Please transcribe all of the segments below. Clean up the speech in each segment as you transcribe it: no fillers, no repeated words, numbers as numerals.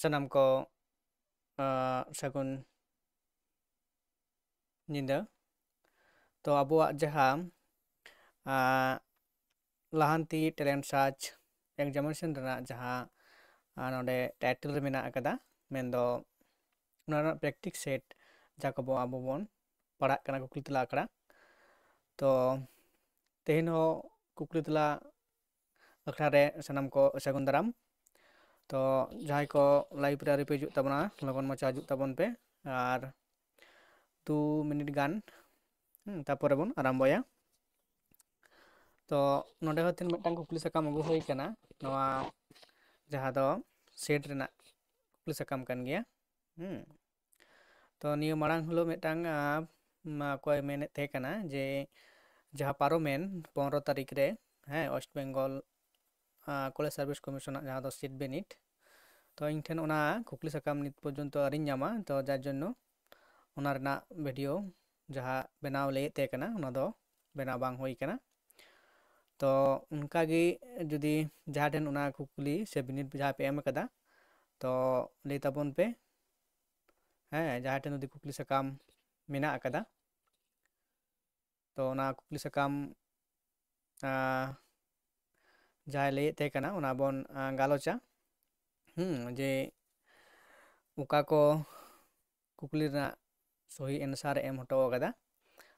Sanam ko ᱥᱟᱹᱜᱩᱱ ᱧᱤᱫᱟᱹ ᱛᱚ ᱟᱵᱚᱣᱟᱜ ᱡᱟᱦᱟᱸ ᱞᱟᱦᱟᱱᱛᱤ ᱴᱮᱞᱮᱱᱴ ᱥᱟᱨᱪ ᱮᱠᱡᱟᱢᱤᱱᱮᱥᱚᱱ ᱨᱮᱱᱟᱜ ᱡᱟᱦᱟᱸ ᱱᱚᱰᱮ ᱴᱟইᱴᱮᱞ ᱨᱮ ᱢᱮᱱᱟᱜ ᱟᱠᱟᱫᱟ ᱢᱮᱱᱫᱚ ᱚᱱᱟ ᱨᱮᱱᱟᱜ ᱯᱨᱮᱠᱴᱤᱥ ᱥᱮᱴ ᱡᱟᱦᱟᱸ ᱠᱚ ᱟᱵᱚ ᱵᱚᱱ ᱯᱟᱲᱦᱟᱜ ᱠᱟᱱᱟ ᱠᱩᱠᱞᱤ ᱛᱮᱞᱟ ᱟᱠᱷᱲᱟ ᱛᱚ ᱛᱮᱦᱮᱧ ᱦᱚᱸ ᱠᱩᱠᱞᱤ ᱛᱮᱞᱟ ᱟᱠᱷᱲᱟ ᱨᱮ ᱥᱟᱱᱟᱢ ᱠᱚ ᱥᱟᱹᱜᱩᱱ ᱫᱟᱨᱟᱢ ᱛᱚ ᱡᱟᱦᱟᱸᱭ ᱠᱚ ᱞᱟᱭᱤᱵ ᱨᱮ ᱟᱹᱣᱨᱤ ᱯᱮ ᱦᱤᱡᱩᱜ ᱛᱟᱵᱚᱱᱟ ᱞᱚᱜᱚᱱ ᱢᱟᱪᱷᱟ ᱦᱤᱡᱩᱜ ᱛᱟᱵᱚᱱ ᱯᱮ ᱟᱨ 2 মিনিট গান তারপরে ᱵᱚᱱ ᱟᱨᱟᱢᱵᱚᱭᱟ ᱛᱚ ᱱᱚᱰᱮ ᱦᱚᱸ ᱛᱤᱱ ᱢᱤᱫᱴᱟᱝ ᱠᱩᱠᱞᱤ ᱥᱟᱠᱟᱢ ᱟᱹᱜᱩ ᱦᱩᱭ ᱟᱠᱟᱱᱟ ᱱᱚᱣᱟ ᱡᱟᱦᱟᱸ ᱫᱚ ᱥᱮᱴ ᱨᱮᱱᱟᱜ ᱠᱩᱠᱞᱤ ᱥᱟᱠᱟᱢ ᱠᱟᱱ ᱜᱮᱭᱟ ᱛᱚ ᱱᱤᱭᱟᱹ ᱢᱟᱲᱟᱝ ᱦᱤᱞᱳᱜ ᱢᱤᱫᱴᱟᱝ ᱚᱠᱚᱭ ᱢᱮᱱᱮᱫ ᱛᱟᱦᱮᱸ ᱠᱟᱱᱟ ᱡᱮ ᱡᱟᱦᱟᱸ ᱯᱟᱨᱚᱢᱮᱱ 15 ᱛᱟᱹᱨᱤᱠᱷ ᱨᱮ ᱳᱭᱮᱥᱴ ᱵᱮᱝᱜᱚᱞ ᱠᱚᱞᱮᱡᱽ ᱥᱟᱨভিᱥ ᱠᱚᱢᱤশᱚᱱᱟᱜ ᱡᱟᱦᱟᱸ ᱫᱚ ᱥᱤᱴ ᱵᱤᱱᱤᱰ ᱛᱚ ᱤᱧ ᱴᱷᱮᱱ ᱚᱱᱟ ᱠᱩᱠᱞᱤ ᱥᱟᱠᱟᱢ ᱱᱤᱛ ᱯᱚᱨᱡᱚᱱᱛᱚ ᱟᱹᱣᱨᱤᱧ ᱧᱟᱢᱟ ᱛᱚ ᱡᱟᱨ ᱡᱚᱱᱱᱚ ᱚᱱᱟ ᱨᱮᱱᱟᱜ ᱵᱷᱤᱰᱤᱭᱳ ᱡᱟᱦᱟᱸ ᱵᱮᱱᱟᱣ ᱞᱟᱹᱭᱮᱫ ᱛᱟᱦᱮᱸ ᱠᱟᱱᱟ ᱚᱱᱟ ᱫᱚ ᱵᱮᱱᱟᱣ ᱵᱟᱝ ᱦᱩᱭ ᱟᱠᱟᱱᱟ ᱛᱚ ᱚᱱᱠᱟᱜᱮ ᱡᱩᱫᱤ ᱡᱟᱦᱟᱸ ᱴᱷᱮᱱ ᱚᱱᱟ ᱠᱩᱠᱞᱤ ᱥᱮ ᱵᱤᱱᱤᱰ ᱡᱟᱦᱟᱸ ᱯᱮ ᱮᱢ ᱟᱠᱟᱫᱟ ᱛᱚ ᱞᱟᱹᱭ ᱛᱟᱵᱚᱱ ᱯᱮ ᱡᱟᱦᱟᱸ ᱴᱷᱮᱱ ᱡᱩᱫᱤ ᱠᱩᱠᱞᱤ ᱥᱟᱠᱟᱢ ᱢᱮᱱᱟᱜ ᱟᱠᱟᱫᱟ ᱛᱚ ᱚᱱᱟ ᱠᱩᱠᱞᱤ ᱥᱟᱠᱟᱢ ᱡᱟᱦᱟᱸᱭ ᱞᱟᱹᱭᱮᱫ ᱛᱟᱦᱮᱸ ᱠᱟᱱᱟ ᱚᱱᱟ ᱵᱚᱱ ᱜᱟᱞᱚᱪᱟ ᱡᱮ ᱚᱠᱟ ᱠᱚ ᱠᱩᱠᱞᱤ ᱨᱮᱱᱟᱜ ᱥᱚᱦᱤ ᱮᱱᱥᱟᱨ ᱮᱢ ᱦᱚᱴᱚ ᱟᱠᱟᱫᱟ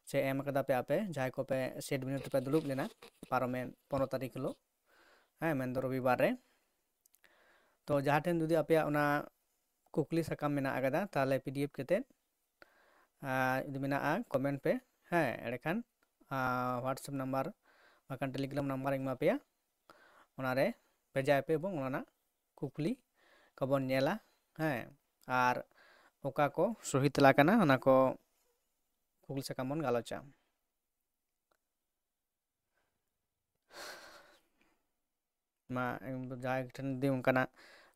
ᱥᱮ ᱮᱢ ᱟᱠᱟᱫᱟ ᱯᱮ ᱟᱯᱮ ᱡᱟᱦᱟᱸᱭ ᱠᱚᱯᱮ ᱥᱮᱴ ᱵᱤᱱᱤᱰ ᱨᱮᱯᱮ ᱫᱩᱲᱩᱵ ᱞᱮᱱᱟ ᱯᱟᱨᱚᱢᱮᱱ 15 ᱛᱟᱹᱨᱤᱠᱷ ᱦᱤᱞᱳᱜ ᱢᱮᱱᱫᱚ ᱨᱚᱵᱤᱵᱟᱨ ᱨᱮ ᱛᱚ ᱡᱟᱦᱟᱸ ᱴᱷᱮᱱ ᱡᱩᱫᱤ ᱟᱯᱮᱭᱟᱜ ᱚᱱᱟ ᱠᱩᱠᱞᱤ ᱥᱟᱠᱟᱢ ᱢᱮᱱᱟᱜ ᱟᱠᱟᱫᱟ ᱛᱟᱦᱚᱞᱮ PDF ᱠᱟᱛᱮᱫ ᱡᱩᱫᱤ ᱢᱮᱱᱟᱜᱼᱟ ᱠᱚᱢᱮᱱᱴ ᱯᱮ ᱮᱸᱰᱮᱠᱷᱟᱱ WhatsApp ᱱᱟᱢᱵᱟᱨ ᱵᱟᱠᱷᱟᱱ ᱴᱮᱞᱤᱜᱨᱟᱢ ᱱᱟᱢᱵᱟᱨᱤᱧ ᱮᱢᱟ ᱯᱮᱭᱟ ᱚᱱᱟᱨᱮ ᱵᱷᱮᱡᱟᱭ ᱯᱮ ᱮᱵᱚᱝ ᱚᱱᱟ ᱨᱮᱱᱟᱜ ᱠᱩᱠᱞᱤ ᱠᱚᱵᱚᱱ ᱧᱮᱞᱟ ᱟᱨ ᱚᱠᱟ ᱠᱚ ᱥᱚᱦᱤ ᱛᱮᱞᱟ ᱠᱟᱱᱟ ᱚᱱᱟ ᱠᱚ ᱠᱩᱠᱞᱤ ᱥᱟᱠᱟᱢ ᱵᱚᱱ ᱜᱟᱞᱚᱪᱟ ᱡᱟᱦᱟᱸᱭ ᱴᱷᱮᱱ ᱡᱩᱫᱤ ᱚᱱᱠᱟᱱᱟᱜ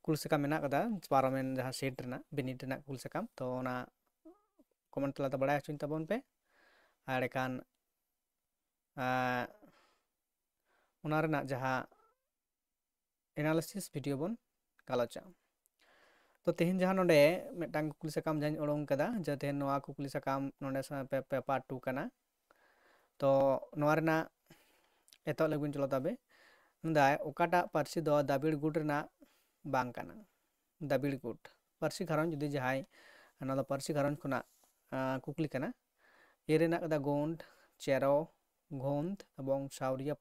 ᱠᱩᱠᱞᱤ ᱥᱟᱠᱟᱢ ᱢᱮᱱᱟᱜ ᱟᱠᱟᱫᱟ ᱯᱟᱨᱚᱢᱮᱱ ᱡᱟᱦᱟᱸ ᱥᱮᱴ ᱨᱮᱱᱟᱜ ᱵᱤᱱᱤᱰ ᱨᱮᱱᱟᱜ ᱠᱩᱠᱞᱤ ᱥᱟᱠᱟᱢ ᱛᱚ ᱚᱱᱟ ᱠᱚᱢᱮᱱᱴ ᱛᱟᱞᱟᱛᱮ ᱵᱟᱲᱟᱭ ᱦᱚᱪᱚᱧ ᱛᱟᱵᱚᱱ ᱯᱮ ᱟᱨ ᱮᱸᱰᱮᱠᱷᱟᱱ ᱚᱱᱟ ᱨᱮᱱᱟᱜ ᱡᱟᱦᱟᱸ ᱮᱱᱟᱞᱤᱥᱤᱥ ᱵᱷᱤᱰᱤᱭᱳ ᱵᱚᱱ ᱜᱟᱞᱚᱪᱟ ᱛᱚ ᱛᱮᱦᱮᱧ ᱡᱟᱦᱟᱸ ᱱᱚᱰᱮ ᱢᱤᱫᱴᱟᱝ ᱠᱩᱠᱞᱤ ᱥᱟᱠᱟᱢ ᱡᱟᱦᱟᱸᱧ ᱩᱰᱩᱝ ᱠᱟᱫᱟ ᱡᱮ ᱛᱮᱦᱮᱧ ᱱᱚᱣᱟ ᱠᱩᱠᱞᱤ ᱥᱟᱠᱟᱢ ᱱᱚᱰᱮ ᱯᱮᱯᱟᱨ 2 ᱠᱟᱱᱟ ᱛᱚ ᱱᱚᱣᱟ ᱨᱮᱱᱟᱜ ᱮᱛᱚᱦᱚᱵ ᱞᱟᱹᱜᱤᱫ ᱪᱚᱞᱚ ᱛᱚᱵᱮ ᱚᱠᱟᱴᱟᱜ ᱯᱟᱹᱨᱥᱤ ᱫᱚ ᱫᱟᱵᱤᱲ ᱜᱩᱴ ᱨᱮᱱᱟᱜ ᱵᱟᱝ ᱠᱟᱱᱟ ᱫᱟᱵᱤᱲ ᱜᱩᱴ ᱯᱟᱹᱨᱥᱤ ᱜᱷᱟᱨᱚᱸᱡᱽ ᱡᱩᱫᱤ ᱡᱟᱦᱟᱸᱭ ᱚᱱᱟ ᱫᱚ ᱯᱟᱹᱨᱥᱤ ᱜᱷᱟᱨᱚᱸᱡᱽ ᱠᱷᱚᱱᱟᱜ ᱠᱩᱠᱞᱤ ᱠᱟᱱᱟ ᱨᱮᱱᱟᱜ ᱠᱟᱫᱟ ᱜᱳᱸᱰ ᱪᱮᱨᱚ ঘোন্দ এবং সাউরিয়া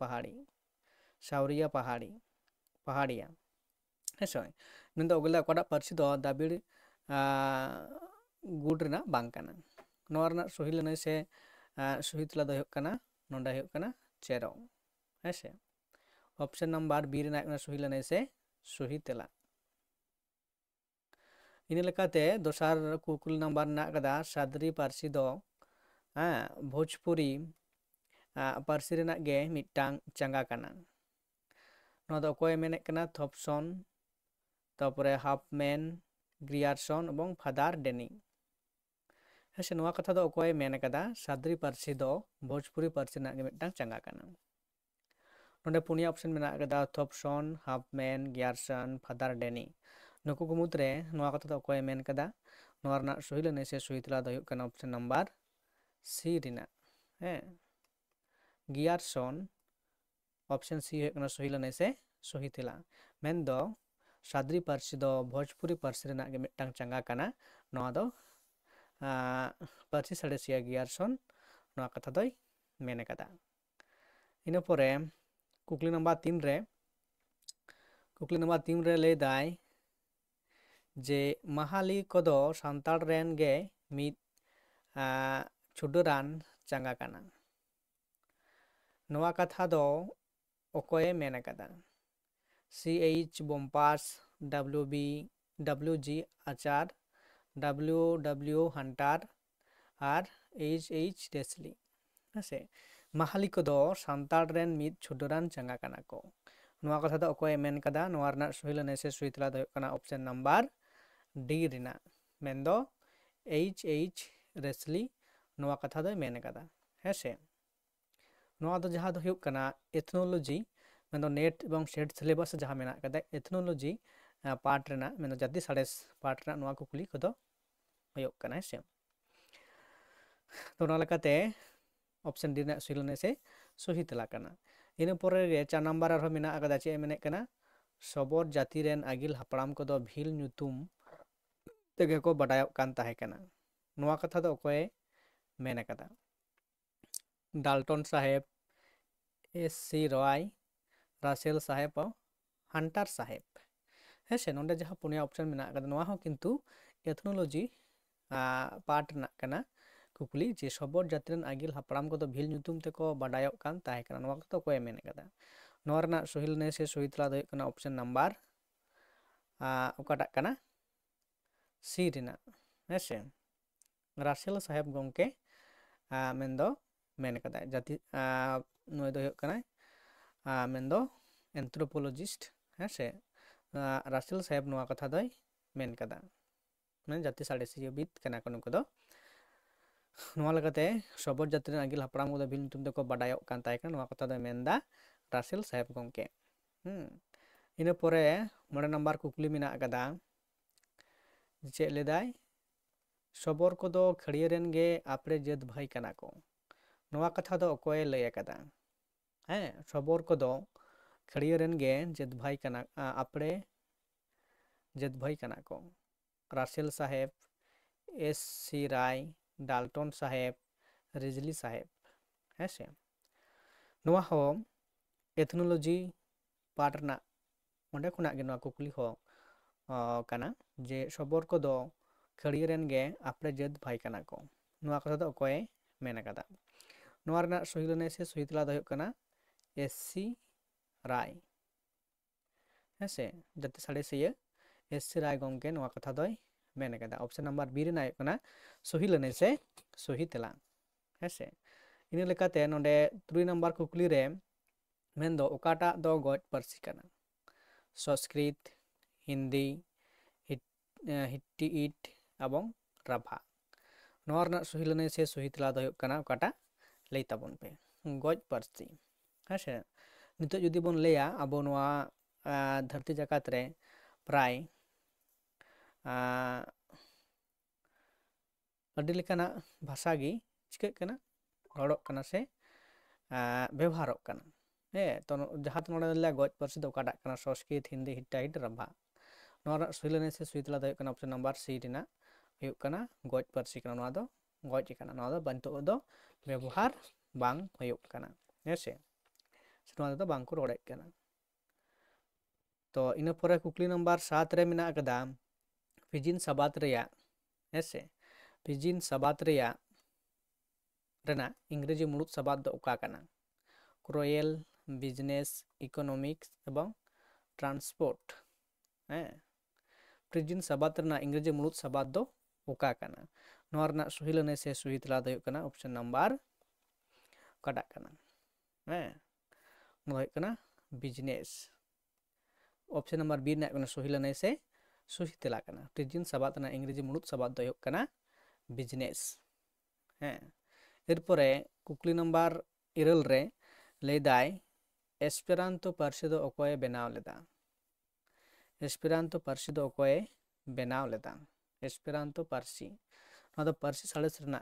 পাহাড়িয়া ᱦᱮᱸᱥᱮ ᱢᱮᱱᱫᱚ ᱚᱜᱩᱞᱟ ᱚᱠᱟᱴᱟᱜ ᱯᱟᱹᱨᱥᱤ ᱫᱚ ᱫᱟᱵᱤᱲ ᱜᱩᱴ ᱨᱮᱱᱟᱜ ᱵᱟᱝ ᱠᱟᱱᱟ ᱱᱚᱣᱟ ᱨᱮᱱᱟᱜ ᱥᱚᱦᱤ ᱞᱟᱹᱱᱟᱹᱭ ᱥᱮ ᱥᱚᱦᱤ ᱛᱮᱞᱟ ᱫᱚ ᱦᱩᱭᱩᱜ ᱠᱟᱱᱟ ᱱᱚᱰᱮ ᱦᱩᱭᱩᱜ ᱠᱟᱱᱟ ᱪᱮᱨᱚ ᱦᱮᱸᱥᱮ ᱚᱯᱥᱮᱱ ᱱᱟᱢᱵᱟᱨ B ᱨᱮᱱᱟᱜ ᱥᱚᱦᱤ ᱞᱟᱹᱱᱟᱹᱭ ᱥᱮ ᱥᱚᱦᱤ ᱛᱮᱞᱟ ᱤᱱᱟᱹ ᱞᱮᱠᱟᱛᱮ ᱫᱚᱥᱟᱨ ᱠᱩᱠᱞᱤ ᱱᱟᱢᱵᱟᱨ ᱢᱮᱱᱟᱜ ᱟᱠᱟᱫᱟ ᱥᱟᱫᱨᱤ ᱯᱟᱹᱨᱥᱤ ᱫᱚ ᱵᱷᱳᱡᱽᱯᱩᱨᱤ ᱯᱟᱹᱨᱥᱤ ᱨᱮᱱᱟᱜ ᱜᱮ ᱢᱤᱫᱴᱟᱝ ᱪᱟᱸᱜᱟ ᱠᱟᱱᱟ ᱱᱚᱣᱟ ᱫᱚ ᱚᱠᱚᱭᱮ ᱢᱮᱱᱮᱫ ᱠᱟᱱᱟ ᱛᱷᱚᱯᱥᱚᱱ ᱛᱟᱨᱯᱚᱨᱮ ᱦᱟᱯᱢᱮᱱ ᱜᱨᱤᱭᱟᱨᱥᱚᱱ এবং ফাদার ডেনি ᱦᱮᱸᱥᱮ ᱱᱚᱣᱟ ᱠᱟᱛᱷᱟ ᱫᱚ ᱚᱠᱚᱭᱮ ᱢᱮᱱ ᱟᱠᱟᱫᱟ ᱥᱟᱫᱨᱤ ᱯᱟᱹᱨᱥᱤ ᱫᱚ ᱵᱷᱳᱡᱽᱯᱩᱨᱤ ᱯᱟᱹᱨᱥᱤ ᱨᱮᱱᱟᱜ ᱜᱮ ᱢᱤᱫᱴᱟᱝ ᱪᱟᱸᱜᱟ ᱠᱟᱱᱟ ᱱᱚᱰᱮ ᱯᱩᱱᱭᱟ ᱚᱯᱥᱮᱱ ᱢᱮᱱᱟᱜ ᱟᱠᱟᱫᱟ ᱛᱷᱚᱯᱥᱚᱱ ᱦᱟᱯᱢᱮᱱ ᱜᱤᱭᱟᱨᱥᱚᱱ ᱯᱷᱟᱫᱟᱨ ᱰᱮᱱᱤ ᱱᱩᱠᱩ ᱠᱚ ᱢᱩᱫᱽᱨᱮ ᱱᱚᱣᱟ ᱠᱟᱛᱷᱟ ᱫᱚ ᱚᱠᱚᱭᱮ ᱢᱮᱱ ᱟᱠᱟᱫᱟ ᱱᱚᱣᱟ ᱨᱮᱱᱟᱜ ᱥᱚᱦᱤ ᱞᱟᱹᱱᱟᱹᱭ ᱥᱮ ᱥᱚᱦᱤ ᱛᱮᱞᱟ ᱫᱚ ᱦᱩᱭᱩᱜ ᱠᱟᱱᱟ ᱚᱯᱥᱮᱱ ᱱᱟᱢᱵᱟᱨ C ᱨᱮᱱᱟᱜ ᱜᱤᱭᱟᱨᱥᱚᱱ ᱚᱯᱥᱮᱱ C ᱦᱩᱭᱩᱜ ᱠᱟᱱᱟ ᱥᱚᱦᱤ ᱞᱟᱹᱱᱟᱹᱭ ᱥᱮ ᱥᱚᱦᱤ ᱛᱮᱞᱟ ᱢᱮᱱᱫᱚ ᱥᱟᱫᱨᱤ ᱯᱟᱹᱨᱥᱤ ᱫᱚ ᱵᱷᱳᱡᱽᱯᱩᱨᱤ ᱯᱟᱹᱨᱥᱤ ᱨᱮᱱᱟᱜ ᱜᱮ ᱢᱤᱫᱴᱟᱝ ᱪᱟᱸᱜᱟ ᱠᱟᱱᱟ ᱱᱚᱣᱟ ᱫᱚ ᱯᱟᱹᱨᱥᱤ ᱥᱟᱬᱮᱥᱤᱭᱟᱹ ᱜᱤᱭᱟᱨᱥᱚᱱ ᱱᱚᱣᱟ ᱠᱟᱛᱷᱟ ᱫᱚᱭ ᱢᱮᱱ ᱟᱠᱟᱫᱟ ᱤᱱᱟᱹ ᱯᱚᱨᱮ ᱠᱩᱠᱞᱤ ᱱᱟᱢᱵᱟᱨ 3 ᱨᱮ ᱞᱟᱹᱭᱫᱟᱭ ᱡᱮ ᱢᱟᱦᱟᱞᱤ ᱠᱚᱫᱚ ᱥᱟᱱᱛᱟᱲ ᱨᱮᱱ ᱜᱮ ᱢᱤᱫ ᱪᱷᱩᱰᱟᱹᱨᱟᱱ ᱪᱟᱸᱜᱟ ᱠᱟᱱᱟ ᱱᱚᱣᱟ ᱠᱟᱛᱷᱟ ᱫᱚ ᱚᱠᱚᱭᱮ ᱢᱮᱱ ᱟᱠᱟᱫᱟ CH ᱵᱳᱢᱯᱟᱥ WG আচার WW হান্টার আর HH রেসলি হ্যাঁ মাহালি কদো সান্তাড় রেন মিদ ছুডরান চাঙ্গা কানা কো নোয়া কথা দো অকᱚᱭᱮ ᱢᱮᱱ ᱠᱟᱫᱟ ᱱᱚᱣᱟ ᱨᱮᱱᱟᱜ ᱥᱚᱦᱤ ᱞᱟᱹᱱᱟᱹᱭ ᱥᱮ ᱥᱚᱦᱤ ᱛᱮᱞᱟ ᱫᱚ ᱦᱩᱭᱩᱜ ᱠᱟᱱᱟ ᱚᱯᱥᱮᱱ ᱱᱟᱢᱵᱟᱨ D ᱨᱮᱱᱟᱜ ᱢᱮᱱᱫᱚ HH রেসলি ᱱᱚᱣᱟ ᱠᱟᱛᱷᱟ ᱫᱚᱭ ᱢᱮᱱ ᱟᱠᱟᱫᱟ ᱦᱮᱸᱥᱮ ᱱᱚᱣᱟ ᱫᱚ ᱡᱟᱦᱟᱸ ᱫᱚ ᱦᱩᱭᱩᱜ ᱠᱟᱱᱟ ᱮᱛᱷᱱᱳᱞᱚᱡᱤ ᱢᱮᱱᱫᱚ ᱱᱮᱴ এবং সেট সিলেবাস ᱡᱟᱦᱟᱸ ᱢᱮᱱᱟᱜ ᱟᱠᱟᱫᱟ ᱮᱛᱷᱱᱳᱞᱚᱡᱤ पार्ट रेना मेन जाति साड़ेस पार्ट रेना नोआ कुकली कदो होयोग कना है से तो ना लेकाते ऑप्शन डी रेना सही से सही तेला कना इन पोरे रे 4 नंबर आरो मेना अकदा चे मेने कना सबोर जाति रेन आगिल हापड़ाम कदो भील ᱧᱩᱛᱩᱢ तेगे को बडायोग कान ताहे कना नोआ कथा दो अकोय मेन अकदा डाल्टन साहेब एस.सी. रॉय रासेल साहेब और हंटर साहेब है से नोंडे जहां पुनिया ऑप्शन मेना अकदा नोआ हो किंतु एथनोलॉजी पार्ट ना कना कुकली जे सबोर जाति रेन आगिल हापड़ाम कदो भील ᱧᱩᱛᱩᱢ तेको बडायोग कान ताहे कना नोआ कथा अकोय मेन अकदा नोआ रना सही ने से सही तला दो कना ऑप्शन नंबर उकाटा कना सी रेना है रासेल साहेब गोंके मेंदो मेन कदा जाति नोय दो कना मेंदो एंथ्रोपोलॉजिस्ट है से रासेल साहेब नोआ कथा दो मेन कदा मैं जाति साड़ेसिया बिद कना को नुको दो नोआ लगाते सबोर जाति रेन आगिल हापड़ाम को भील ᱧᱩᱛᱩᱢ तेको बडायोग कान ताहे कना नोआ कथा दो मेनदा रासेल साहेब गोंके इन पोरे 9 नंबर कुकली मेना अकदा चे लेदाय सबोर को दो खड़िया रेन गे आपरे जत भाई कना को नोआ कथा दो अकोय लय अकदा है सबोर को दो खड़िया रेन गे जत भाई कना आपरे जत भाई कना को रासेल साहेब एस.सी. राय डाल्टन साहेब रिजली साहेब है से नोआ हो एथनोलॉजी पार्ट ना ओंडे खुना गे नोआ कुकली हो कना जे सबोर को दो खड़िया रेन गे आपरे जत भाई कना को नोआ कथा दो अकोय मेन अकदा नोआ रना सही लने से सही तला दो कना एस.सी. राय है से जाति साड़ेसिया एस.सी. राय गोंके नोआ कथा दो मेन अकदा ऑप्शन नंबर बी रेना कना सही लने से सही तला है से इन लेकाते नोंडे 3 नंबर कुकली रे मेन दो ओकाटा दो गज पारसी कना संस्कृत हिंदी हिट्टीट एवं राभा नोआ रना सही लने से सही तला दो कना ओकाटा लई ताबन पे गज पारसी है से नितो जुदी बोन लेया अबो नोआ धरती जाकात रे प्राय अड्डी लेकाना भाषा गी चिकाक कना रड़क कना से व्यवहारक कना हे तो जहां तो नोडे ले गज पारसी दो ओकाटा कना संस्कृत हिंदी हिट्टाइट राभा नोआ रना सही लने से सही तला दो कना ऑप्शन नंबर सी रेना हुयुक कना गज पारसी कना नोआ दो गज कना नोआ दो बंतो दो व्यवहार बांग हुयुक कना हेसे नोआ दो बांग को रोड़े कना तो इन पोरे कुकली नंबर 7 रे मेना अकदा पिजिन सबात रेया हेसे पिजिन सबात रेया रेना इंग्रेजी मुलुद सबात दो उका कना क्रोयल बिजनेस इकोनॉमिक्स एवं ट्रांसपोर्ट है पिजिन सबात रेना इंग्रेजी मुलुद सबात दो उका कना नोआ रना सही लने से सही तला दो कना ऑप्शन नंबर कटा कना है नोआ कना बिजनेस ऑप्शन नंबर बी ना सही लने से सही तला कना पिजिन सबात ना इंग्रेजी मुलुद सबात दो कना बिजनेस है एरपरे कुकली नंबर 9 रे लेदाय एस्पेरांतो पार्सी दो अकोय बेनाव लेदा एस्पेरांतो पार्सी दो अकोय बेनाव लेदा एस्पेरांतो पार्सी नोआ दो पार्सी साड़ेस रेना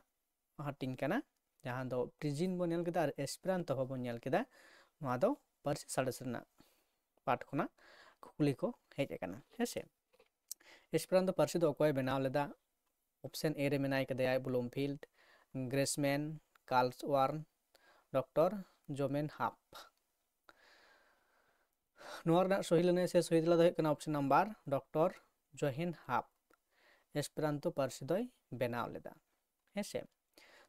हाटिंग कना जहां दो पिजिन बो नेल केदा एस्पेरांतो हो बो नेल केदा नोआ दो पार्सी साड़ेस रेना पाठ खुना कुकली को हेज कना हेसे एस्पेरांतो पार्सी दो अकोय बेनाव लेदा ऑप्शन ए रे मेनाय कदया ब्लूमफील्ड ग्रेसमैन कार्ल्सवर्न डॉक्टर जोमेन हाफ नोआ रना सही लने से सही तला दो कना ऑप्शन नंबर डॉक्टर जोहेन हाफ एस्पेरांतो पार्सी दो बेनाव लेदा हेसे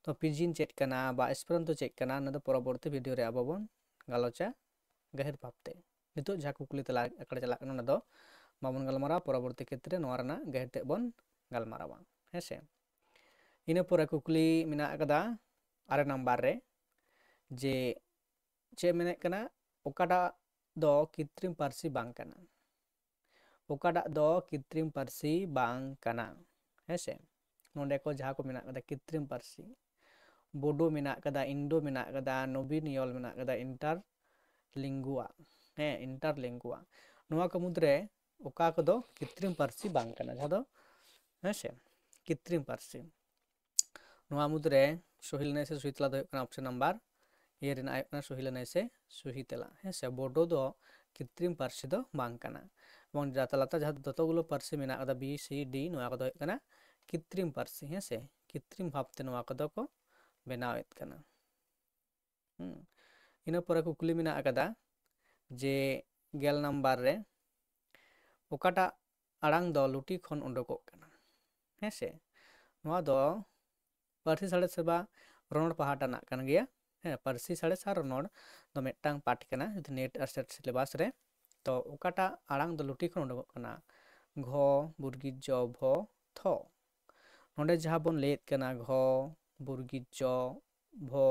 तो पिजिन चेक कना बा एस्पेरांतो चेक कना न दो परवर्ती वीडियो रे आबोबन गालोचा गहर भाबते नितो जा कुकली तला अकड़ चला कना न दो बाबन गलमारा परवर्ती क्षेत्र नोआ रना गहर ते बन गलमारावा हेसे इन पोरे कुकली मेना अकदा 8 नंबर रे जे चे मेने कना ओकाटा दो कृत्रिम पार्सी बांग कना ओकाटा दो कृत्रिम पार्सी बांग कना हेसे नोंडे को जहां को मेना कदा कृत्रिम पार्सी बोडो मेना कदा इंडो मेना कदा नोबिनियल मेना कदा इंटरलिंगुआ है इंटरलिंगुआ नोआ को मुद्रे oka kodo kitrim parsi bang kana jaha do hese kitrim parsi noa mudre sohi lanai se sohi tela do huyuk kana option number A rena huyuk kana sohi lanai se sohi tela hese bodo do kitrim parsi do bang kana এবং জাতালাতা যাহা যতগুলো পার্সি মেনা kada B C D noa kodo huyuk kana kitrim parsi hese kitrim bhabte noa kodo ko benawet kana ina pore kukuli mena kada je gel number re okata arang do luti khon ondokok kana hese noa do parsi sade seba ronor pahata nak kan gaya parsi sade sa ronor do mettang part kana net asset syllabus re to okata arang do luti khon ondokok kana gho burgi jo bho tho nonde jaha bon leit kana gho burgi jo bho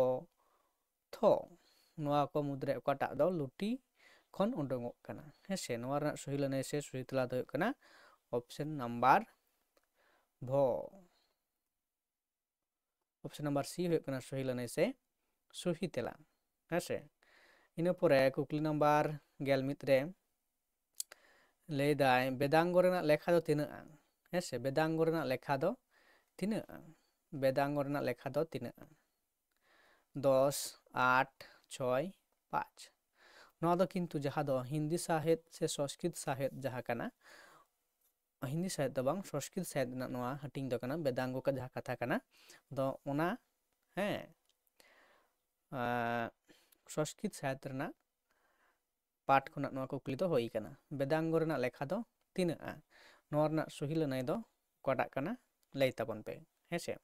tho noa ko mudre okata do luti khon ondokok kana hese noa rena sohi lanai se sohi tela do huyuk kana option number bho option number C huyuk kana sohi lanai se sohi tela hese ina pore kukli number gel mit re lay dai bedango rena lekha do tinaga hese bedango rena lekha do tinaga bedango rena lekha do tinaga 10 8 6 5 noa do kintu jaha do hindi sahet se sanskrit sahet jaha kana hindi sahet do bang sanskrit sahet na noa hating do kana bedango ka jaha katha kana do ona he sanskrit sahet rena पाठ खुना नोआ कुकली दो होई kana बेदांगो रना लेखा दो तिनागा नोआ रना सोहि lanai do okata kana lay tabon pe hese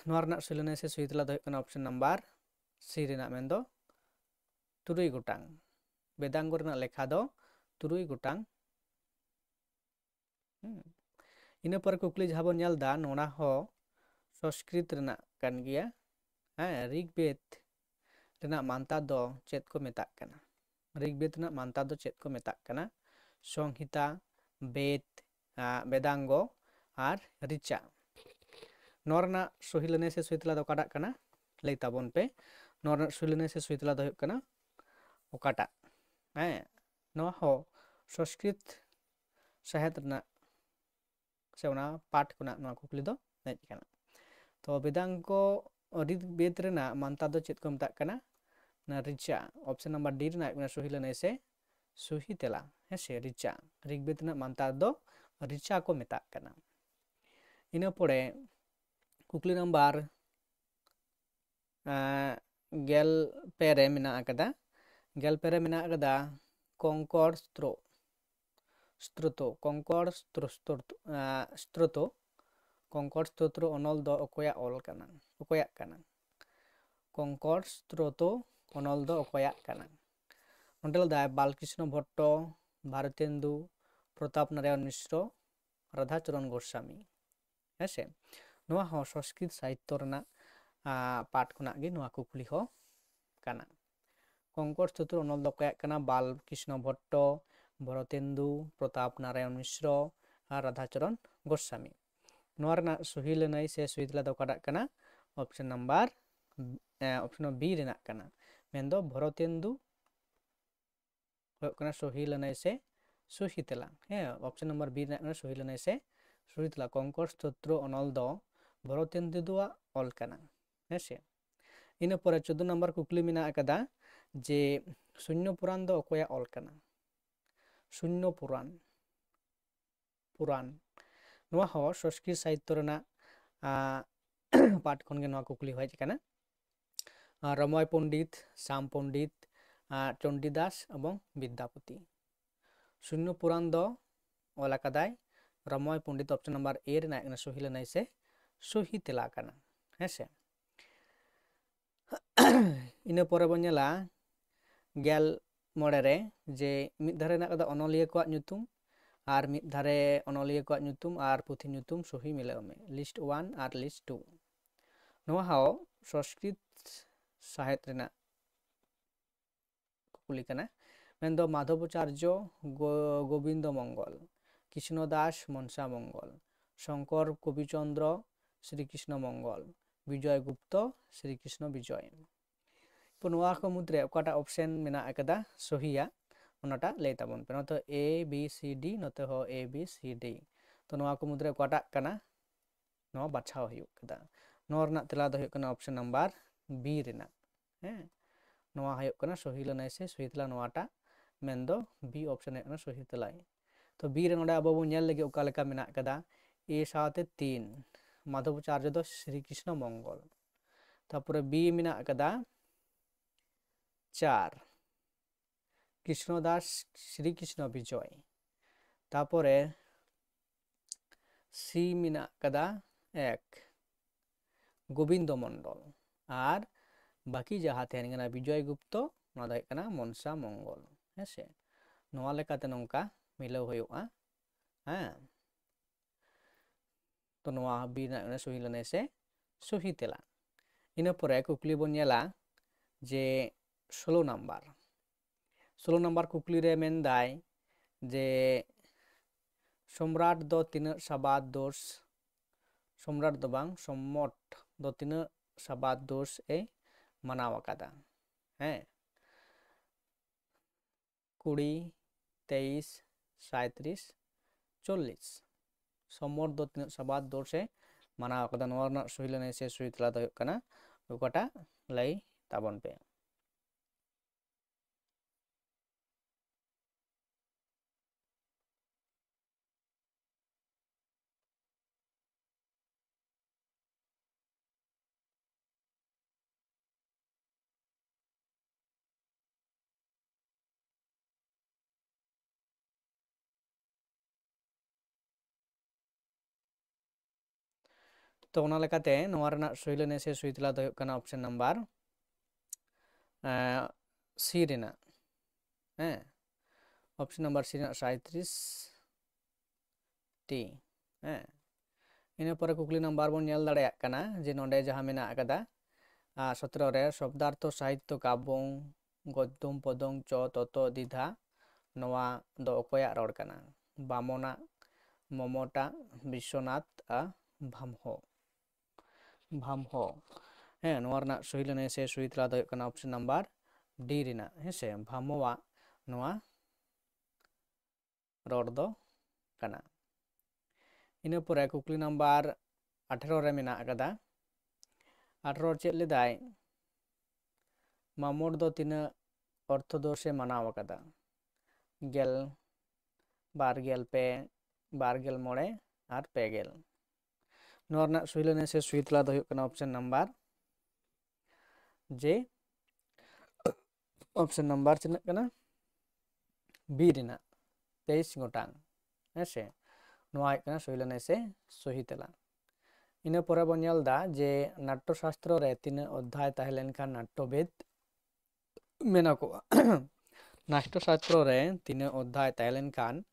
नोआ रना सोहि lanai se sohi tela do huyuk kana option number C rena mendo turui gotang bedango rena lekha do turui gotang ina por kukli jaha bon nyal da nona ho sanskrit rena kan gaya Rigbed rena manta do chet ko metak kana Rigbed rena manta do chet ko metak kana Songhita Bed Bedango ar Richa norna sohi lanai se sohi tela do okata kana lay tabon pe norna sohi lanai se sohi tela do huyuk kana okata noa ho sanskrit sahet rena se ona path kuna noa kukli do hej kana to bedango Rigbed rena manta do chet ko metak kana na Richa option number D rena kuna sohi lanai se sohi tela hese Richa Rigbed rena manta do Richa ko metak kana ina pore kukli number gel pere mena akada gel pere mena akada Concord Stroto Concord Stroto Concord Stroto onol do okoya ol kana okoya kana Concord Stroto onol do okoya kana nondel da Balkishno Bhotto Bharatendু Pratap Narayan Mishro Radhacharan Goswami hese noa ho sanskrit sahitya rena path khona ge noa kukli ho kana Concord Stroto onol do okoya kana Balkishno Bhotto Bharatendু Pratap Narayan Mishro ar Radhacharan Goswami noa rena sohi lanai se sohi tela do okata kana option number option B rena kana mendo Bharatendু huyuk kana sohi lanai se sohi tela option number B rena kana sohi lanai se sohi tela Concord Stroto onol do Bharatendু dua ol kana hese ina pore 14 number kukli mena akada je shunyo puran do okoya ol kana shunyo puran noa ho sanskrit sahitya rena path khon ge noa kukli hoj kana Ramoy Pondit Sam Pondit Chandidas ebong Vidyapati shunyo puran do ol akadai Ramoy Pondit option number A rena kana sohi lanai se sohi tela kana hese ina pore bon nyela gel mode re je mid dhare na kada onoliya ko nyutum ar mid dhare onoliya ko nyutum ar puthi nyutum sohi milaw me list 1 ar list 2 noa ho sanskrit sahet rena kukuli kana mendo Madhavacharya Gobindo Mongol Krishno Das Monsa Mongol Shankar Kobichandra Sri Krishna Mongol Bijoy Gupta Sri Krishna Bijoy noa ko mudre okata option mena akada sohiya onaटा lay tabon pe noto A B C D noto ho A B C D to noa ko mudre okata kana no bachhaw huyuk kada no rena tela do huyuk kana option number B rena he noa huyuk kana sohi lanai se sohi tela noata mendo B option e kana sohi telai to B re node abo bo nyel legi oka leka menak kada A sawte 3 madhavacharya do Sri Krishna Mongol tapore B menak kada 4 Krishno Das Sri Krishna Bijoy tapore C menak kada 1 Gobindo Mondol আর বাকি যাহা তাহেন কানা বিজয় গুপ্ত নয়া ᱫᱚ ᱦᱩᱭᱩᱜ ᱠᱟᱱᱟ মনসা মঙ্গল ᱦᱮᱸᱥᱮ ᱱᱚᱣᱟ ᱞᱮᱠᱟᱛᱮ ᱱᱚᱝᱠᱟ ᱢᱤᱞᱟᱹᱣ ᱦᱩᱭᱩᱜᱼᱟ ᱦᱮᱸ ᱛᱚ ᱱᱚᱣᱟ ᱵᱤ ᱨᱮᱱᱟᱜ ᱥᱚᱦᱤ ᱞᱟᱹᱱᱟᱹᱭ ᱥᱮ ᱥᱚᱦᱤ ᱛᱮᱞᱟ ᱤᱱᱟᱹ ᱯᱚᱨᱮ ᱠᱩᱠᱞᱤ ᱵᱚᱱ ᱧᱮᱞᱟ ᱡᱮ 16 নাম্বার 16 নাম্বার কুকলি রে মেনদাই যে সম্রাট দ তিনাᱹᱜ সাবাত দোষ সম্রাট দ বাং সম্মট দ তিনাᱹᱜ সাবাত দোষ এ মানাव akada हैं 20 23 37 40 সম্মট দ তিনাᱹᱜ সাবাত দোষ এ মানাव akada नोआ रना सही लनाय से सही तला द हुयुग कना ओकाटा लay ताबन पे तो ओना लेकाते नोआ रना सही लनाय से सही तला द हुयुग कना ऑप्शन नंबर सी रेना हैं ऑप्शन नंबर सी रेना 37 टी हैं इन पर कुकली नंबर बन नेल दाड़ेयाग कना जे नोंडे जहां मेना akada 17 रे शब्दार्थ साहित्य काव्यं गद्यम पदं च ततो दिधा नोआ दो अकया रड़ कना बामना ममता विश्वनाथ भामहो भामहो हैं नोआ रना सही लनाय से सही तला द हुयुग कना ऑप्शन नंबर डी रेना हेसे भामोवा नोआ रड़ दो कना इन पर कुकली नंबर 18 रे मेना akada 18 चेक लेदाय मामोट दो तिनाᱹᱜ অর্থদোষে মানাव akada गेल बारगेल पे बारगेल मोड़े और पेगेल नोआ रना सही लनाय से सही तला द हुयुग कना ऑप्शन नंबर जे ऑप्शन नंबर तिनाᱹᱜ कना बी रेना 23 गोटांग हेसे नोआ हुयुग कना सही लनाय से सही तला इन परे बन नेलदा जे नाट्यशास्त्र रे तिनाᱹᱜ अध्याय ताहें लेनखान नाट्यभेद मेनाकोआ नाट्यशास्त्र रे तिनाᱹᱜ अध्याय ताहें लेनखान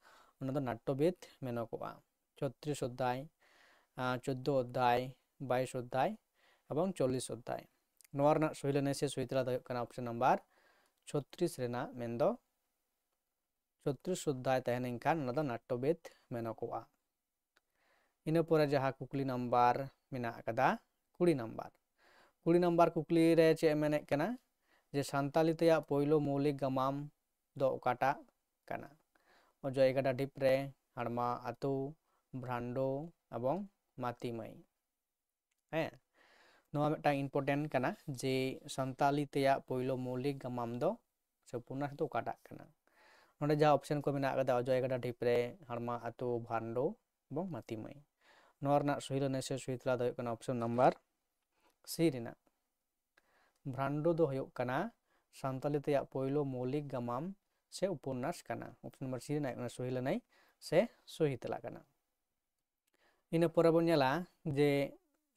ओना दो नाट्यभेद मेनाकोआ 36 अध्याय 14 अध्याय 22 अध्याय एवं 40 अध्याय नोआ रना सही लनाय से सही तला द हुयुग कना ऑप्शन नंबर 36 रेना मेनदो 36 अध्याय ताहें लेनखान ओना दो नाट्यभेद मेनाकोआ इन पर जहाँ कुकली नंबर मेना akada 20 नंबर कुकली रे चे मेने कना जे सान्ताली तेया पोइलो मौलिक गमाम दो ओकाटा कना अजो एगाटा डिप्रे हड़मा आतु ब्रांडो एवं मातीमई हैं नोआ मिदटां इम्पोर्टेंट कना जे सान्ताली तेया पोइलो मौलिक गमाम दो से उपन्यास दो ओकाटा कना नोडे जहाँ ऑप्शन को मेना akada अजो एगाटा डिप्रे हड़मा आतु ब्रांडो एवं मातीमई नोआ रना सही लनाय से सही तला द हुयुग कना ऑप्शन नंबर सी रेना ब्रांडो दो हुयुग कना सान्ताली तेया पोइलो मौलिक गमाम से उपन्यास कना ऑप्शन नंबर सी रेना सही लनाय से सही तला कना इन परे बन नेला जे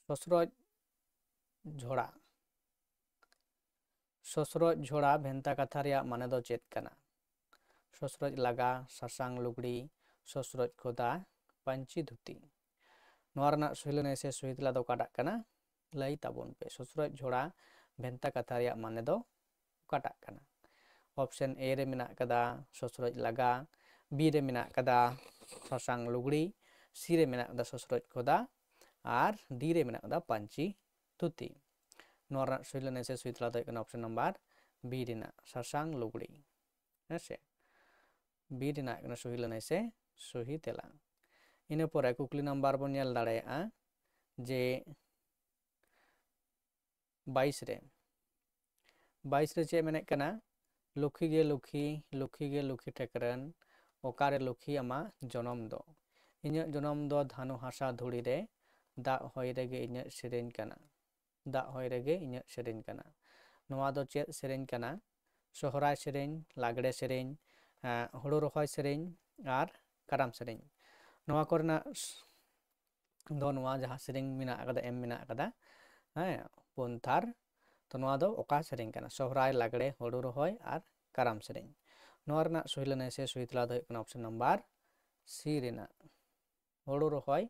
ससरज झोड़ा भेंता कथा रेया माने दो चेद कना ससरज लगा सासांग लुगड़ी ससरज खोदा पंची धुती नोआ रना सही लनाय से सही तला दो काटा कना लay ताबन पे ससरज झोड़ा भेंता कथा रेया माने दो काटा कना ऑप्शन ए रे मेना akada ससरज लगा बी रे मेना akada सासांग लुगड़ी सी रे मेना akada ससरज खोदा और डी रे मेना akada पंची धुती नोआ रना सही लनाय से सही तला द हुयुग कना ऑप्शन नंबर बी रेना सासांग लुगड़ी हेसे बी रेना कना सही लनाय से सही तेला इन परे कुकली नंबर बन नेल दाड़ेया जे 22 रे 22 रे चे मेने कना लुखी गे लुखी टेकरन ओकारे लुखी आमा जनम दो इन्या जनम दो धानु हासा धुड़ी रे दा होय रेगे इन्या सेरेन कना दा होय रेगे इन्या सेरेन कना नोआ दो चेद सेरेन कना सोहराय सेरेन लागड़े सेरेन हुड़ु रखय सेरेन आर काराम सेरेन नोआ करना दो नोआ जहाँ सेरेन मिना आकदा एम मिना आकदा पुनथार तो नोआ दो ओका सेरेन कना सोहराय लागड़े हुड़ु रखय आर काराम सेरेन नोआ रना सही लनाय से सही तला दो कना ऑप्शन नंबर सी रेना हुड़ु रखय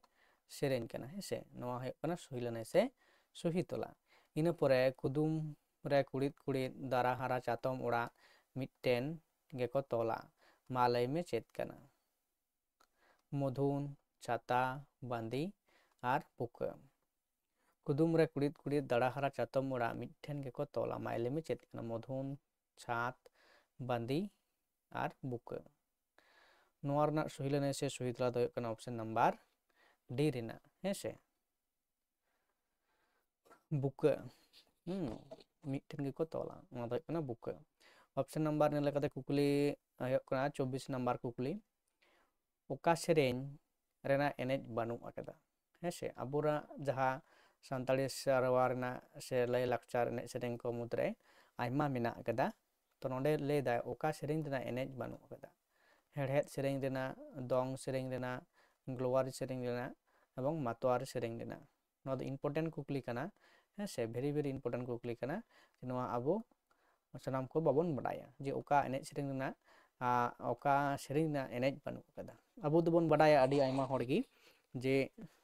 सेरेन कना हेसे नोआ है कना सही लनाय से सही तला इन परे कुदुम रे कुड़िद कुड़िद दारा हारा चातम ओड़ा मिट्टेन गेको तोला मा लय में चेत कना मधुन छाता बांदी आर पुका कुदुम रे कुड़िद कुड़िद दारा हारा चातम ओड़ा मिट्टेन गेको तोला मा लय में चेत कना मधुन छात बांदी आर बुका नोआ रना सही लनाय से सही तला दो कना ऑप्शन नंबर डी रेना हेसे बुका मिट्टेन गेको तोला नोआ दो कना बुका ऑप्शन नंबर ने लेकाते कुकली आयो कना 24 नंबर कुकली ओका सेरेन रेना एनेज बानु आकदा हेसे अबुरा जहा सानताड़ी सेरवा रेना से लय लाक्चार एनेज सेरेन को मुद्रे आयमा मिना आकदा तो नोंडे ले दा ओका सेरेन रेना एनेज बानु आकदा हेड़हेड सेरेन रेना दोंग सेरेन रेना ग्लोवारी सेरेन रेना एवं मातोआरी सेरेन रेना नोआ दो इम्पोर्टेंट कुकली कना हेसे भेरी इम्पोर्टेंट कुकली कना नोआ आबो सानाम को बाबन बडाया जे ओका एनेज सेरेन रेना ओका सेरेन रेना एनेज बानु आकदा आबो दोबन बडाया आदि आयमा हड़गी जे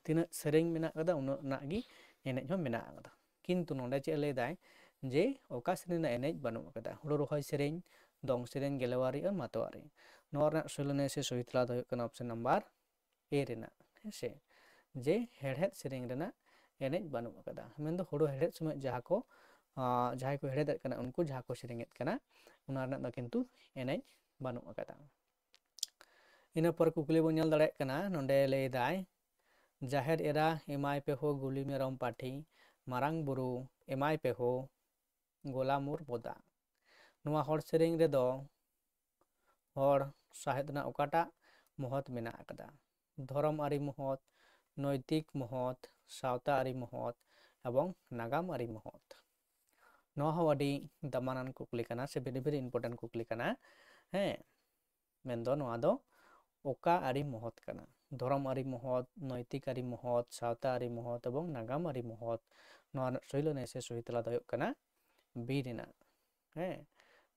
तीना सेरेन मेना आकदा उना नागी एनेज हो मेना आकदा किन्तु नोंडे चे ले दाय जे ओका सेरेन रेना एनेज बानु आकदा हुड़ु रखय सेरेन दोंग सेरेन गेलेवारी और मातोआरी नोआ रना सही लनाय से सही तला दो कना ऑप्शन नंबर ए रेना हेसे जे हेड़हेड सेरेन रेना एनेज बानु आकदा मेन दो हुड़ु हेड़हेड समय जहा को जहां को हेड़ेद कना उनको जहां को सेरेंगेद कना उना रना दा किन्तु एनेज बानु आकदा इन पर कुकली बो नेल दाड़े कना नोंडे ले दाय जाहेर एरा एमाय पे हो गुली मेरम पाठी मारांग बुरु एमाय पे हो गोलामुर बोदा नोआ हर सेरेंग रे दो हर साहिद ना ओकाटा महत मेना आकदा धर्म आरी महत नैतिक महत सावता आरी महत एवं नागाम आरी महत नोआ हो आदि दामानान कुकली कना से भेरी इम्पोर्टेंट कुकली कना मेनदो नोआ दो ओका आरी महत कना धर्म आरी महत नैतिक आरी महत सावता आरी महत एवं नागाम आरी महत नोआ सही लनाय से सही तला दो कना बी रेना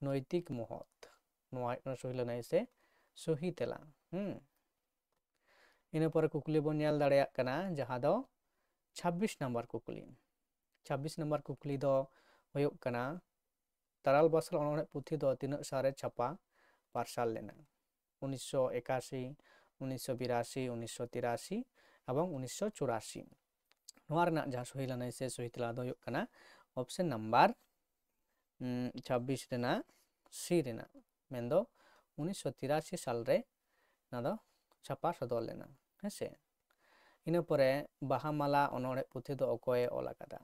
नैतिक महत नोआ सही लनाय से सही तेला इन पर कुकली बन नेल दाड़ेया कना जहां दो 26 नंबर कुकली 26 नंबर कुकली दो होयोग कना ताराल बासल अनोड़े पुथी दो तीना सारे छापा पार्सल लेना 1981 1982 1983 एवं 1984 नोआ रना जहां सही लनाय से सही तला दो कना ऑप्शन नंबर 26 रेना सी रेना मेनदो 1983 साल रे ना दो छापा सदर लेना हेसे इन परे बाहामाला अनोड़े पुथी दो अकोये ऑल आकादा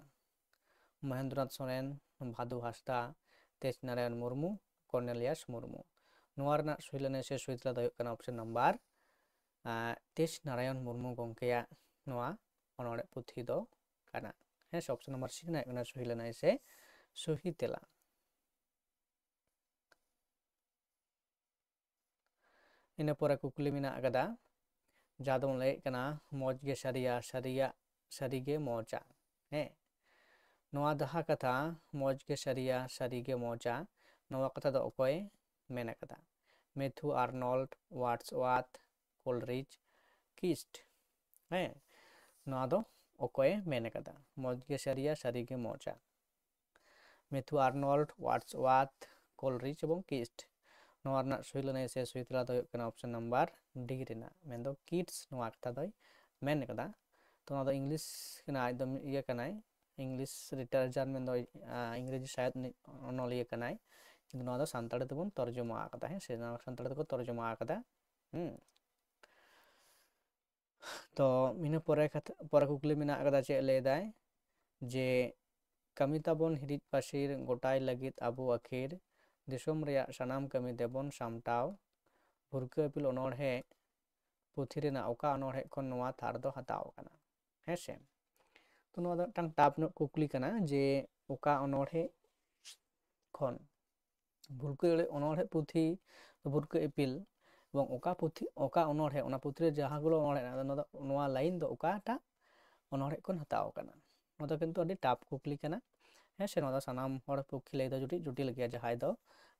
महेंद्रनाथ सोरेन भादु हासदा तेज नारायण मुर्मू कर्नेलियास मुर्मू नोआ रना सही लनाय से सही तला दो कना ऑप्शन नंबर तेज नारायण मुर्मू गंकेया नोआ अनोड़े पुथी दो कना हेसे ऑप्शन नंबर सी ना कना सही लनाय से सही तेला इन परे कुकली मेना आकदा जादों लय कना मौज गे सारिया सारिया सारिगे मौजा नोआ दहा कथा मौज गे सारिया सारिगे मौजा नोआ कथा दो अकोय main आकदा Matthew Arnold वार्ड्सवर्थ Coleridge KIST नोआ दो अकोय मेन आकदा मौज गे सारिया सारिगे मौजा मैथ्यू आर्नल्ड वार्ड्सवर्थ कोलरिज एवं किस्ट नोआ रना सही लनाय से सही तला दो कना ऑप्शन नंबर डी रेना मेन दो किड्स नोआ कथा दो मेन आकदा तो नोआ दो इंग्लिश कना एकदम इया कनाय इंग्लिश लिटरेचर मेन दो इंग्रेजी साहित्य अनलिया कनाय ᱱᱚᱣᱟ ᱫᱚ ᱥᱟᱱᱛᱟᱲᱤ ᱛᱮᱵᱚᱱ ᱛᱚᱨᱡᱚᱢᱟ ᱟᱠᱟᱫᱟ ᱦᱮᱸ ᱥᱮ ᱥᱟᱱᱛᱟᱲᱤ ᱛᱮᱠᱚ ᱛᱚᱨᱡᱚᱢᱟ ᱟᱠᱟᱫᱟ ᱛᱚ ᱤᱱᱟᱹ ᱯᱚᱨᱮ ᱠᱩᱠᱞᱤ ᱢᱮᱱᱟᱜ ᱟᱠᱟᱫᱟ ᱪᱮᱫ ᱞᱟᱹᱭᱫᱟᱭ ᱡᱮ ᱠᱟᱹᱢᱤ ᱛᱟᱵᱚᱱ ᱦᱤᱨᱤᱡ ᱯᱟᱹᱥᱤᱨ ᱜᱚᱴᱟᱭ ᱞᱟᱹᱜᱤᱫ ᱟᱵᱚ ᱟᱹᱠᱷᱤᱨ ᱫᱤᱥᱚᱢ ᱨᱮᱭᱟᱜ ᱥᱟᱱᱟᱢ ᱠᱟᱹᱢᱤ ᱛᱮᱵᱚᱱ ᱥᱟᱢᱴᱟᱣ ᱵᱷᱩᱨᱠᱟᱹ ᱤᱯᱤᱞ ᱚᱱᱚᱬᱦᱮ ᱯᱩᱛᱷᱤ ᱨᱮᱱᱟᱜ ᱚᱠᱟ ᱚᱱᱚᱬᱦᱮ ᱠᱷᱚᱱ ᱱᱚᱣᱟ ᱛᱷᱟᱨ ᱫᱚ ᱦᱟᱛᱟᱣ ᱟᱠᱟᱱᱟ ᱦᱮᱸ ᱥᱮ ᱛᱚ ᱱᱚᱣᱟ ᱫᱚ ᱢᱤᱫᱴᱟᱝ ᱴᱟᱯ ᱧᱚᱜ ᱠᱩᱠᱞᱤ ᱠᱟᱱᱟ ᱡᱮ ᱚᱠᱟ ᱚᱱᱚᱬᱦᱮ ᱠᱷᱚᱱ ᱵᱷᱩᱨᱠᱟᱹ ᱚᱱᱚᱬᱦᱮ ᱯᱩᱛᱷᱤ ᱵᱷᱩᱨᱠᱟᱹ ᱤᱯᱤᱞ এবং ᱚᱠᱟ ᱯᱩᱛᱷᱤ ᱚᱠᱟ ᱚᱱᱚᱬᱦᱮ ᱚᱱᱟ ᱯᱩᱛᱷᱤ ᱨᱮ ᱡᱟᱦᱟᱸ ᱜᱩলো ᱚᱱᱚᱬᱦᱮ ᱱᱚᱣᱟ ᱞᱟᱭᱤᱱ ᱫᱚ ᱚᱠᱟᱴᱟᱜ ᱚᱱᱚᱬᱦᱮ ᱠᱷᱚᱱ ᱦᱟᱛᱟᱣ ᱟᱠᱟᱱᱟ ᱱᱚᱣᱟ ᱫᱚ ᱠᱤᱱᱛᱩ ᱟᱹᱰᱤ ᱴᱟᱯ ᱠᱩᱠᱞᱤ ᱠᱟᱱᱟ ᱦᱮᱸ ᱥᱮ ᱱᱚᱣᱟ ᱫᱚ ᱥᱟᱱᱟᱢ ᱦᱚᱲ ᱯᱚᱠᱠᱷᱮ ᱞᱟᱹᱭ ᱫᱚ ᱡᱩᱴᱤᱞ ᱜᱮᱭᱟ ᱡᱟᱦᱟᱸᱭ ᱫᱚ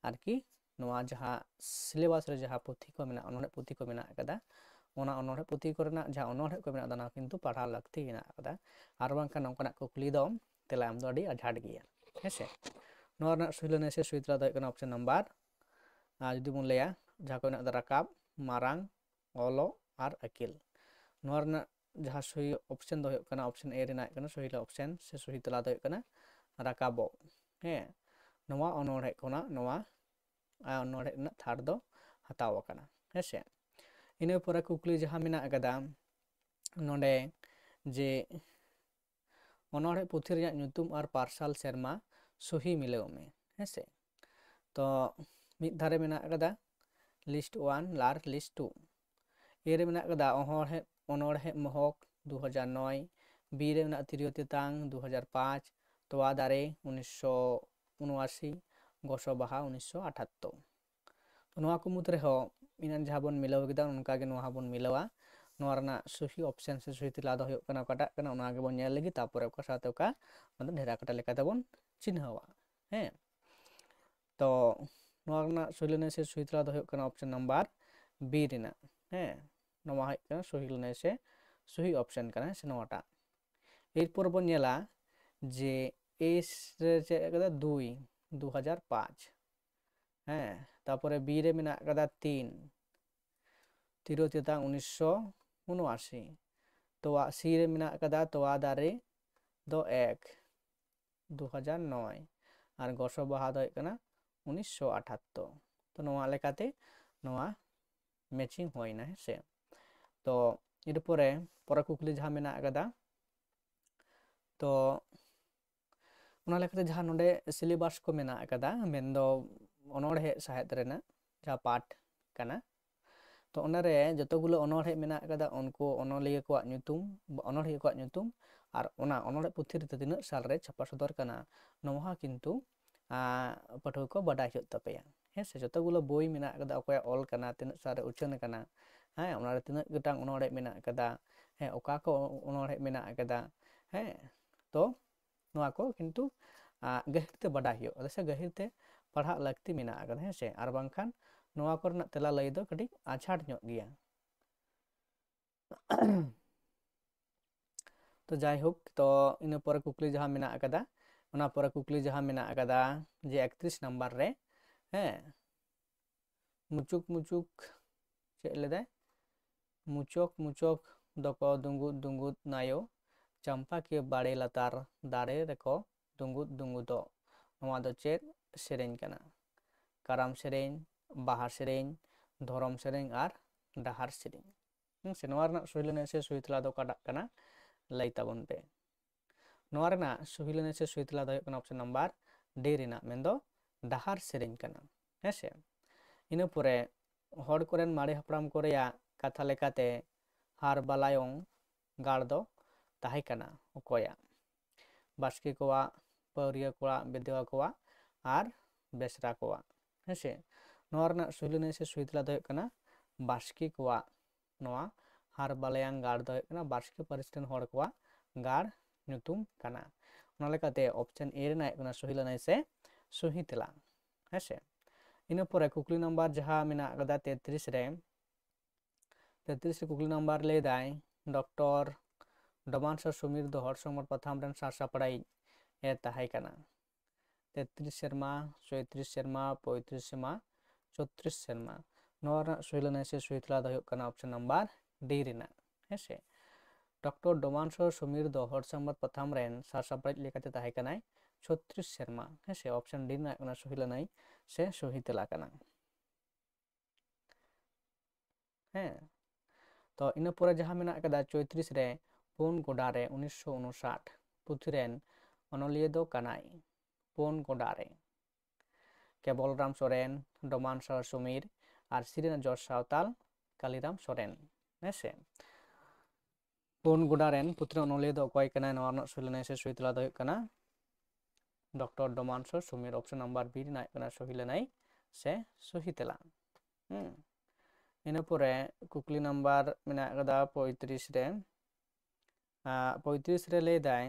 ᱟᱨᱠᱤ ᱱᱚᱣᱟ ᱡᱟᱦᱟᱸ ᱥᱤᱞᱮᱵᱟᱥ ᱨᱮ ᱡᱟᱦᱟᱸ ᱯᱩᱛᱷᱤ ᱠᱚ ᱢᱮᱱᱟᱜᱼᱟ ᱚᱱᱚᱬᱦᱮ ᱯᱩᱛᱷᱤ ᱠᱚ ᱢᱮᱱᱟᱜ ᱟᱠᱟᱫᱟ ᱚᱱᱟ ᱚᱱᱚᱬᱦᱮ ᱯᱩᱛᱷᱤ ᱠᱚᱨᱮᱱᱟᱜ ᱡᱟᱦᱟᱸ ᱚᱱᱚᱬᱦᱮ ᱠᱚ ᱢᱮᱱᱟᱜ ᱟᱠᱟᱫᱟ ᱚᱱᱟ ᱠᱤᱱᱛᱩ ᱯᱟᱲᱦᱟᱣ ᱞᱟᱹᱠᱛᱤ ᱢᱮᱱᱟᱜ ᱟᱠᱟᱫᱟ ᱟᱨ ᱵᱟᱝᱠᱷᱟᱱ ᱱᱚᱝᱠᱟᱱᱟᱜ ᱠᱩᱠᱞᱤ ᱫᱚ ᱛᱮᱞᱟ ᱮᱢ ᱫᱚ ᱟᱹᱰᱤ ᱟᱡᱷᱟᱴ ᱜᱮᱭᱟ ᱦᱮᱸᱥᱮ ᱱᱚᱣᱟ ᱨᱮᱱᱟᱜ ᱥᱩᱭᱞᱟᱹᱱᱟᱹᱭ ᱥᱮ ᱥᱩᱭ ᱛᱮᱞᱟ ᱫᱚ ᱦᱩᱭᱩᱜ ᱠᱟᱱᱟ ᱚᱯᱥᱮᱱ ᱱᱟᱢᱵᱟᱨ ᱡᱩᱫᱤ ᱵᱚᱱ ᱞᱟᱹᱭᱟ ᱡᱟᱦᱟᱸ ᱠᱚ ᱢᱮᱱᱟᱜ ᱟᱠᱟᱫᱟ ᱨᱟᱠᱟᱵ ᱢᱟᱨᱟᱝ ᱚᱞᱚᱜ ᱟᱨ ᱟᱹᱠᱤᱞ ᱱᱚᱣᱟ ᱨᱮᱱᱟᱜ ᱡᱟᱦᱟᱸ ᱥᱚᱦᱤ ᱚᱯᱥᱮᱱ ᱫᱚ ᱦᱩᱭᱩᱜ ᱠᱟᱱᱟ ᱚᱯᱥᱮᱱ ᱮ ᱨᱮᱱᱟᱜ ᱠᱟᱱᱟ ᱥᱚᱦᱤᱞᱟ ᱚᱯᱥᱮᱱ ᱥᱮ ᱥᱚᱦᱤ ᱛᱮᱞᱟ ᱫᱚ ᱦᱩᱭᱩᱜ ᱠᱟᱱᱟ ᱨᱟᱠᱟᱵᱚᱜ ᱦᱮᱸ ᱱᱚᱣᱟ ᱚᱱᱚᱬᱦᱮ ᱠᱷᱚᱱᱟᱜ ᱱᱚᱣᱟ ᱚᱱᱚᱬᱦᱮ ᱨᱮᱱᱟᱜ ᱛᱷᱟᱨ ᱫᱚ ᱦᱟᱛᱟᱣ ᱟᱠᱟᱱᱟ ᱦᱮᱸᱥᱮ ᱤᱱᱟᱹ ᱯᱚᱨᱮ ᱠᱩᱠᱞᱤ ᱡᱟᱦᱟᱸ ᱢᱮᱱᱟᱜ ᱟᱠᱟᱫᱟ ᱱᱚᱰᱮ ᱡᱮ ᱚᱱᱚᱬᱦᱮ ᱯᱩᱛᱷᱤ ᱨᱮᱭᱟᱜ ᱧᱩᱛᱩᱢ ᱟᱨ ᱯᱟᱨᱥᱟᱞ ᱥᱮᱨᱢᱟ ᱥᱚᱦᱤ ᱢᱤᱞᱟᱹᱣ ᱢᱮ ᱦᱮᱸᱥᱮ ᱛᱚ ᱢᱤᱫ ᱫᱷᱟᱨᱮ ᱢᱮᱱᱟᱜ ᱟᱠᱟᱫᱟ ᱞᱤᱥᱴ 1 ᱟᱨ ᱞᱤᱥᱴ 2 ᱮ ᱨᱮ ᱢᱮᱱᱟᱜ ᱟᱠᱟᱫᱟ ᱚᱱᱚᱬᱦᱮ ᱢᱚᱦᱚᱠ 2009 বি রে মেনাᱜ ᱛᱤᱨᱭᱳ ᱛᱮᱛᱟᱝ 2005 তোয়া দারে 1979 গোসো বাহা 1978 তো ᱱᱚᱣᱟ ᱠᱚ ᱢᱩᱫᱽ ᱨᱮᱦᱚᱸ ᱤᱱᱟᱹ ᱡᱟᱦᱟᱸ ᱵᱚᱱ ᱢᱤᱞᱟᱹᱣ ᱠᱮᱫᱟ ᱚᱱᱠᱟᱜᱮ ᱱᱚᱣᱟ ᱦᱚᱸᱵᱚᱱ ᱢᱤᱞᱟᱹᱣᱟ ᱱᱚᱣᱟ ᱨᱮᱱᱟᱜ ᱥᱚᱦᱤ ᱚᱯᱥᱮᱱ ᱥᱮ ᱥᱚᱦᱤ ᱛᱮᱞᱟ ᱫᱚ ᱦᱩᱭᱩᱜ ᱠᱟᱱᱟ ᱚᱠᱟᱴᱟᱜ ᱠᱟᱱᱟ ᱚᱱᱟ ᱜᱮᱵᱚᱱ ᱧᱮᱞ ᱞᱟᱹᱜᱤᱫ ᱛᱟᱨᱯᱚᱨᱮ ᱚᱠᱟ ᱥᱟᱶᱛᱮ ᱚᱠᱟ ᱚᱱᱟ ᱫᱚ ᱰᱷᱮᱨᱟ ᱠᱟᱴᱟ ᱞᱮᱠᱟᱛᱮᱵᱚᱱ ᱪᱤᱱᱦᱟᱹᱣᱟ ᱦᱮᱸ ᱛᱚ ᱱᱚᱣᱟ ᱨᱮᱱᱟᱜ ᱥᱚᱦᱤᱞᱟᱹᱱᱟᱹᱭ ᱥᱮ ᱥᱚᱦᱤ ᱛᱮᱞᱟ ᱫᱚ ᱦᱩᱭᱩᱜ ᱠᱟᱱᱟ ᱚᱯᱥᱮᱱ ᱱᱟᱢᱵᱟᱨ ᱵি ᱨᱮᱱᱟᱜ ᱦᱮᱸ ᱱᱚᱣᱟ ᱦᱩᱭᱩᱜ ᱠᱟᱱᱟ ᱥᱚᱦᱤᱞᱟᱹᱱᱟᱹᱭ ᱥᱮ ᱥᱚᱦᱤ ᱚᱯᱥᱮᱱ ᱠᱟᱱᱟ ᱥᱮ ᱱᱚᱣᱟᱴᱟᱜ এরপর বন ᱧᱮᱞᱟ যে এস রে ᱪᱮᱫ ᱟᱠᱟᱫᱟ 2005 হ্যাঁ তারপরে বি রে মেনাᱜ ᱟᱠᱟᱫᱟ 3 ᱛᱤᱨᱭᱳ ᱛᱮᱛᱟᱝ 1979 তোয়া সি রে মেনাᱜ ᱟᱠᱟᱫᱟ তোয়া দারে ᱫᱚ 1 2009 আর গোসো বাহা ᱫᱚ ᱦᱩᱭᱩᱜ ᱠᱟᱱᱟ 1978 তো ᱱᱚᱣᱟ ᱞᱮᱠᱟᱛᱮ ᱱᱚᱣᱟ ম্যাচিং ᱦᱩᱭᱱᱟ ᱦᱮᱸᱥᱮ তো এরপরে পরে কুকলি ᱡᱟᱦᱟᱸ ᱢᱮᱱᱟᱜ ᱟᱠᱟᱫᱟ তো ᱚᱱᱟ ᱞᱮᱠᱟᱛᱮ ᱡᱟᱦᱟᱸ ᱱᱚᱰᱮ ᱥᱤᱞᱮᱵᱟᱥ ᱠᱚ ᱢᱮᱱᱟᱜ ᱟᱠᱟᱫᱟ ᱢᱮᱱᱫᱚ ᱚᱱᱚᱬᱦᱮ ᱥᱟᱶᱦᱮᱫ ᱨᱮᱱᱟᱜ ᱡᱟᱦᱟᱸ ᱯᱟᱴ ᱠᱟᱱᱟ তো ᱚᱱᱟᱨᱮ ᱡᱚᱛᱚᱜᱩলো ᱚᱱᱚᱬᱦᱮ ᱢᱮᱱᱟᱜ ᱟᱠᱟᱫᱟ ᱩᱱᱠᱩ ᱚᱱᱚᱞᱤᱭᱟᱹ ᱠᱚᱣᱟᱜ ᱧᱩᱛᱩᱢ ᱚᱱᱚᱬᱦᱤᱭᱟᱹ ᱠᱚᱣᱟᱜ ᱧᱩᱛᱩᱢ ᱟᱨ ᱚᱱᱟ ᱚᱱᱚᱬᱦᱮ ᱯᱩᱛᱷᱤ ᱨᱮ ᱛᱤᱱᱟᱹᱜ ᱥᱟᱞᱨᱮ ᱪᱷᱟᱯᱟ ᱥᱚᱫᱚᱨ ᱠᱟᱱᱟ ᱱᱚᱣᱟ ᱠᱤᱱᱛᱩ ᱯᱟᱹᱴᱷᱩᱣᱟᱹ ᱠᱚ ᱵᱟᱰᱟᱭ ᱦᱩᱭᱩᱜ ᱛᱟᱯᱮᱭᱟ ᱦᱮᱸ ᱥᱮ ᱡᱚᱛᱚᱜᱩলো ᱵᱳᱭ ᱢᱮᱱᱟᱜ ᱟᱠᱟᱫᱟ ᱚᱠᱚᱭᱟᱜ ᱚᱞ ᱠᱟᱱᱟ ᱛᱤᱱᱟᱹᱜ ᱥᱟᱞᱨᱮ ᱩᱪᱷᱟᱹᱱ ᱟᱠᱟᱱᱟ ᱦᱮᱸ ᱚᱱᱟᱨᱮ ᱛᱤᱱᱟᱹᱜ ᱜᱚᱴᱟᱝ ᱚᱱᱚᱬᱦᱮ ᱢᱮᱱᱟᱜ ᱟᱠᱟᱫᱟ ᱦᱮᱸ ᱚᱠᱟ ᱠᱚ ᱚᱱᱚᱬᱦᱮ ᱢᱮᱱᱟᱜ ᱟᱠᱟᱫᱟ ᱦᱮᱸ ᱛᱚ ᱱᱚᱣᱟ ᱠᱚ ᱠᱤᱱᱛᱩ ᱜᱟᱹᱦᱤᱨ ᱛᱮ ᱵᱟᱰᱟᱭ ᱦᱩᱭᱩᱜᱼᱟ ᱥᱮ ᱜᱟᱹᱦᱤᱨ ᱛᱮ ᱯᱟᱲᱦᱟᱜ ᱞᱟᱹᱠᱛᱤ ᱢᱮᱱᱟᱜ ᱟᱠᱟᱫᱟ ᱦᱮᱸ ᱥᱮ ᱟᱨ ᱵᱟᱝᱠᱷᱟᱱ ᱱᱚᱣᱟ ᱠᱚᱨᱮᱱᱟᱜ ᱛᱮᱞᱟ ᱞᱟᱹᱭ ᱫᱚ ᱠᱟᱹᱴᱤᱡ ᱟᱡᱷᱟᱴ ᱧᱚᱜ ᱜᱮᱭᱟ ᱛᱚ ᱡᱟᱭᱦᱳᱠ ᱛᱚ ᱤᱱᱟᱹ ᱯᱚᱨᱮ ᱠᱩᱠᱞᱤ ᱡᱟᱦᱟᱸ ᱢᱮᱱᱟᱜ ᱟᱠᱟᱫᱟ ᱚᱱᱟ ᱯᱚᱨᱮ ᱠᱩᱠᱞᱤ ᱡᱟᱦᱟᱸ ᱢᱮᱱᱟᱜ ᱟᱠᱟᱫᱟ ᱡᱮ 31 ᱱᱟᱢᱵᱟᱨ ᱨᱮ ᱦᱮᱸ ᱢᱩᱪᱩᱠ ᱢᱩᱪᱩᱠ ᱪᱮᱫ ᱞᱮᱫᱟᱭ ᱢᱩᱪᱚᱠ ᱢᱩᱪᱚᱠ ᱫᱚᱠᱚ ᱫᱩᱸᱜᱩᱫ ᱫᱩᱸᱜᱩᱫ ᱱᱟᱭᱚ ᱪᱟᱢᱯᱟ ᱠᱤ ᱵᱟᱲᱮ ᱞᱟᱛᱟᱨ ᱫᱟᱨᱮ ᱨᱮᱠᱚ ᱫᱩᱸᱜᱩᱫ ᱫᱩᱸᱜᱩᱫᱚᱜ ᱱᱚᱣᱟ ᱫᱚ ᱪᱮᱫ ᱥᱮᱨᱮᱧ ᱠᱟᱱᱟ ᱠᱟᱨᱟᱢ ᱥᱮᱨᱮᱧ ᱵᱟᱦᱟ ᱥᱮᱨᱮᱧ ᱫᱷᱚᱨᱚᱢ ᱥᱮᱨᱮᱧ ᱟᱨ ᱰᱟᱦᱟᱨ ᱥᱮᱨᱮᱧ ᱥᱮ ᱱᱚᱣᱟ ᱨᱮᱱᱟᱜ ᱥᱚᱦᱤᱞᱟᱹᱱᱟᱹᱭ ᱥᱮ ᱥᱚᱦᱤ ᱛᱮᱞᱟ ᱫᱚ ᱚᱠᱟᱴᱟᱜ ᱠᱟᱱᱟ ᱞᱟᱹᱭ ᱛᱟᱵᱚᱱ ᱯᱮ ᱱᱚᱣᱟ ᱨᱮᱱᱟᱜ ᱥᱚᱦᱤᱞᱟᱹᱱᱟᱹᱭ ᱥᱮ ᱥᱚᱦᱤ ᱛᱮᱞᱟ ᱫᱚ ᱦᱩᱭᱩᱜ ᱠᱟᱱᱟ ᱚᱯᱥᱮᱱ ᱱᱟᱢᱵᱟᱨ ᱰᱤ ᱨᱮᱱᱟᱜ ᱢᱮᱱᱫᱚ ᱰᱟᱦᱟᱨ ᱥᱮᱨᱮᱧ ᱠᱟᱱᱟ ᱦᱮᱸᱥᱮ ᱤᱱᱟᱹ ᱯᱚᱨᱮ ᱦᱚᱲ ᱠᱚᱨᱮᱱ ᱢᱟᱨᱮ ᱦᱟᱯᱲᱟᱢ ᱠᱚ ᱨᱮᱭᱟᱜ ᱠᱟᱛᱷᱟ ᱞᱮᱠᱟᱛᱮ ᱦᱟᱨ ᱵᱟᱞᱟᱭᱚᱝ ᱜᱟᱲ ᱫᱚ ᱛᱟᱦᱮᱸ ᱠᱟᱱᱟ ᱚᱠᱚᱭᱟᱜ ᱵᱟᱥᱠᱮ ᱠᱚᱣᱟᱜ ᱯᱟᱹᱣᱨᱤᱭᱟᱹ ᱠᱚᱣᱟᱜ ᱵᱤᱫᱷᱣᱟ ᱠᱚᱣᱟᱜ ᱟᱨ ᱵᱮᱥᱨᱟ ᱠᱚᱣᱟᱜ ᱦᱮᱸᱥᱮ ᱱᱚᱣᱟ ᱨᱮᱱᱟᱜ ᱥᱚᱦᱤᱞᱟᱹᱱᱟᱹᱭ ᱥᱮ ᱥᱚᱦᱤ ᱛᱮᱞᱟ ᱫᱚ ᱦᱩᱭᱩᱜ ᱠᱟᱱᱟ ᱵᱟᱥᱠᱮ ᱠᱚᱣᱟᱜ ᱱᱚᱣᱟ ᱦᱟᱨ ᱵᱟᱞᱟᱭᱟᱝ ᱜᱟᱲ ᱫᱚ ᱦᱩᱭᱩᱜ ᱠᱟᱱᱟ ᱵᱟᱥᱠᱮ ᱯᱟᱹᱨᱤᱥ ᱨᱮᱱ ᱦᱚᱲ ᱠᱚᱣᱟᱜ ᱜᱟᱲ ᱧᱩᱛᱩᱢ ᱠᱟᱱᱟ ᱚᱱᱟ ᱞᱮᱠᱟᱛᱮ ᱚᱯᱥᱮᱱ ᱮ ᱨᱮᱱᱟᱜ ᱦᱩᱭᱩᱜ ᱠᱟᱱᱟ ᱥᱚᱦᱤᱞᱟᱹᱱᱟᱹᱭ ᱥᱮ ᱥᱚᱦᱤ ᱛᱮᱞᱟ ᱦᱮᱸᱥᱮ ᱤᱱᱟᱹ ᱯᱚᱨᱮ ᱠᱩᱠᱞᱤ ᱱᱟᱢᱵᱟᱨ ᱡᱟᱦᱟᱸ ᱢᱮᱱᱟᱜ ᱟᱠᱟᱫᱟ 33 ᱨᱮ 33 ᱨᱮ ᱠᱩᱠᱞᱤ ᱱᱟᱢᱵᱟᱨ ᱞᱟᱹᱭᱫᱟᱭ ᱰᱚᱠᱴᱚᱨ ᱰᱚᱢᱟᱱᱥᱚᱨ ᱥᱩᱢᱤᱨ ᱫᱚ ᱦᱚᱲ ᱥᱚᱝᱵᱟᱫ ᱯᱟᱛᱷᱟᱢ ᱨᱮᱱ ᱥᱟᱥᱟᱯᱲᱟᱭᱤᱡ ᱮ ᱛᱟᱦᱮᱸ ᱠᱟᱱᱟ 33 ᱥᱮᱨᱢᱟ 34 ᱥᱮᱨᱢᱟ 35 ᱥᱮᱨᱢᱟ 36 ᱥᱮᱨᱢᱟ ᱱᱚᱣᱟ ᱨᱮᱱᱟᱜ ᱥᱚᱦᱤᱞᱟᱹᱱᱟᱹᱭ ᱥᱮ ᱥᱚᱦᱤ ᱛᱮᱞᱟ ᱫᱚ ᱦᱩᱭᱩᱜ ᱠᱟᱱᱟ ᱚᱯᱥᱮᱱ ᱱᱟᱢᱵᱟর ᱰি ᱨᱮᱱᱟᱜ ᱦᱮᱸᱥᱮ ᱰᱚᱠᱴᱚᱨ ᱰᱚᱢᱟᱱᱥᱚᱨ ᱥᱩᱢᱤᱨ ᱫᱚ ᱦᱚᱲ ᱥᱚᱝᱵᱟᱫ ᱯᱟᱛᱷᱟᱢ ᱨᱮᱱ ᱥᱟᱥᱟᱯᱲᱟᱭᱤᱡ লেখাতে ᱛᱟᱦᱮᱸ ᱠᱟᱱᱟᱭ 36 ᱥᱮᱨᱢᱟ ᱦᱮᱸᱥᱮ ᱚᱯᱥᱮᱱ ᱰি ᱨᱮᱱᱟᱜ ᱠᱟᱱᱟ ᱥᱚᱦᱤᱞᱟᱹᱱᱟᱹᱭ ᱥᱮ ᱥᱚᱦᱤ ᱛᱮᱞᱟ ᱠᱟᱱᱟ ᱦᱮᱸ ᱛᱚ ᱤᱱᱟᱹ ᱯᱚᱨᱮ ᱡᱟᱦᱟᱸ ᱢᱮᱱᱟᱜ ᱟᱠᱟᱫᱟ 34 ᱨᱮ ᱯᱩᱱ ᱜᱚᱰᱟ ᱨᱮ 1959 ᱯᱩᱛᱷᱤ ᱨᱮᱱ ᱚᱱᱚᱞᱤᱭᱟᱹ ᱫᱚ ᱠᱟᱱᱟᱭ ᱯᱩᱱ ᱜᱚᱰᱟ ᱨᱮ केवलराम सोरेन डोमान सर सुमीर और श्रीनाथ जॉर्ज सावताल कालीराम सोरेन हेसे पुन गोडा रेन पुत्र अनलिया दो अकय कना नवा रनक सहिलनाय से सही तला दो हुयुग कना डॉक्टर डोमान सर सुमीर ऑप्शन नंबर बी रिनाय कना सहिलनाय से सही तला इन परे कुकली नंबर मेना कदा 35 रे 35 रे लay दाय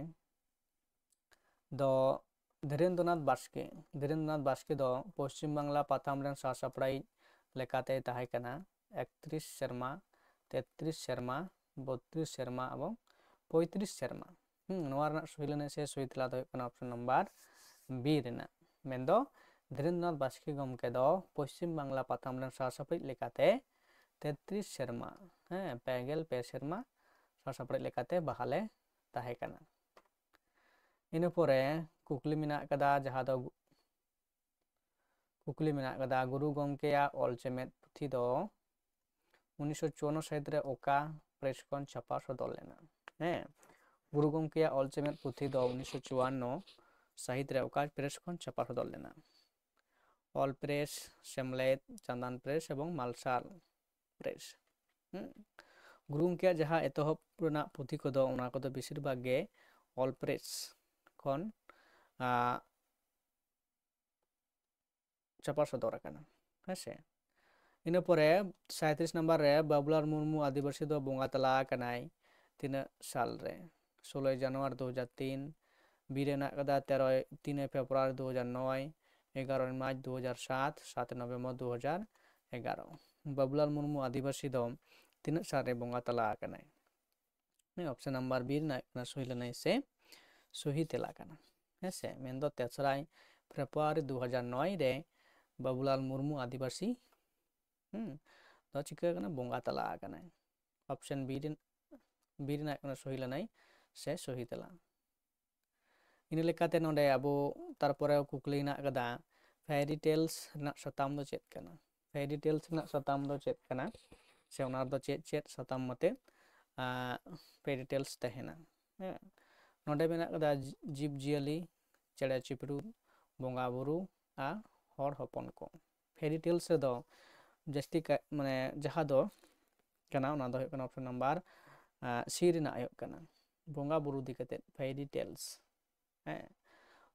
दो धीरेन्द्रनाथ बास्के दो पश्चिम बांगला पाथाम रेन सासपड़ाई लेकाते ताहे कना 31 शर्मा 33 शर्मा 32 शर्मा एवं 35 शर्मा नवा रनक सहिलनाय से सही तला दो कना ऑप्शन नंबर बी रेना मेनदो धीरेन्द्रनाथ बास्के गमके दो पश्चिम बांगला पाथाम रेन सासपड़ाई लेकाते 33 शर्मा पेगेल पे शर्मा सासपड़ाई लेकाते बहाले ताहे कना इन परे कुकली मेना कदा जहां दो कुकली मेना कदा गुरु गमकेया ऑल चेमेट पुथी दो 1954 साहित रे ओका प्रेस खन छापा सदर लेना गुरु गमकेया ऑल चेमेट पुथी दो 1954 साहित रे ओका प्रेस खन छापा सदर लेना ऑल प्रेस सेमलेट चंदन प्रेस एवं मालसाल प्रेस गुरु गमकेया जहां एतहब पुरना पुथी को दो उना को दो बेसिर भाग गे ऑल प्रेस खन चापा सदर आकाना हेसे इन परे 37 नंबर रे बाबुलाल मुर्मू आदिवासी दो बोंगा तला कनाय तीन साल रे 16 जनवरी 2003 बीरेना कदा 3 फेब्रुआरी 2009 11 मार्च 2007 7 नवंबर 2011 बाबुलाल मुर्मू आदिवासी दो तीन साल रे बोंगा तला कनाय ऑप्शन नंबर बी ना सहिलनाय से सही तेला कना हेसे मेनदो 3 फेब्रुआरी 2009 रे बाबुलाल मुर्मू आदिवासी दो चिका कना बोंगा तला कना ऑप्शन बी ना सहिलनाय से सही तेला इन लेकाते नोडे अबो तारपरे कुकली ना कदा फेरी टेल्स ना सताम दो चेत कना फेरी टेल्स ना सताम दो चेत कना से ओना दो चेत सताम मते फेरी टेल्स तहेना नोडे मेना कदा जीव जियाली चेड़े चिपड़ू बोंगा बुरु आ हर हपन को फेरी टेल्स दो जस्ती माने जहा दो कना ओना दो कना ऑप्शन नंबर सी रिना आयो कना बोंगा बुरु दिकते फेरी टेल्स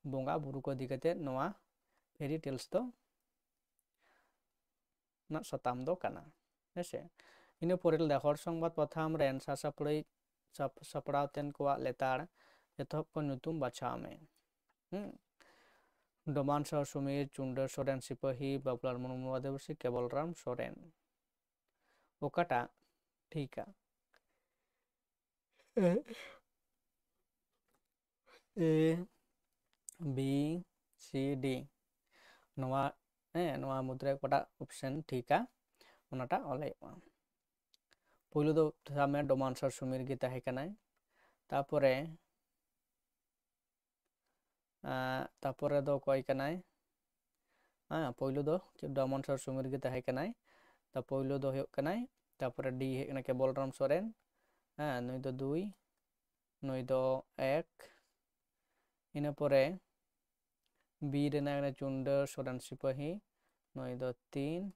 बोंगा बुरु को दिकते नोआ फेरी टेल्स दो ना सताम दो कना हेसे इन पोरेल दा हर संबाद प्रथम रेन सासापड़ाई सपड़ाव तेन को लेतार एतहब को नुतुम बाछाव में डोमान सर सुमीर चुंडर सोरेन सिपाही बाबुलाल मुर्मू आदिवासी केवलराम सोरेन ओकाटा ठीक है ए बी सी डी नवा नवा मुद्रा कोटा ऑप्शन ठीक है ओनाटा ऑल पुलु दो सामे डोमान सर सुमीर गी ताहे कनाय तापरे तापरे दो कोई कनाय पुलु दो डोमान सर सुमीर गी ताहे कनाय ता पुलु दो हुयुग कनाय तापरे डी हे कना केवलराम सोरेन नुई दो 2 नुई दो 1 इन परे बी रेना चुंडर सोरेन सिपाही नुई दो 3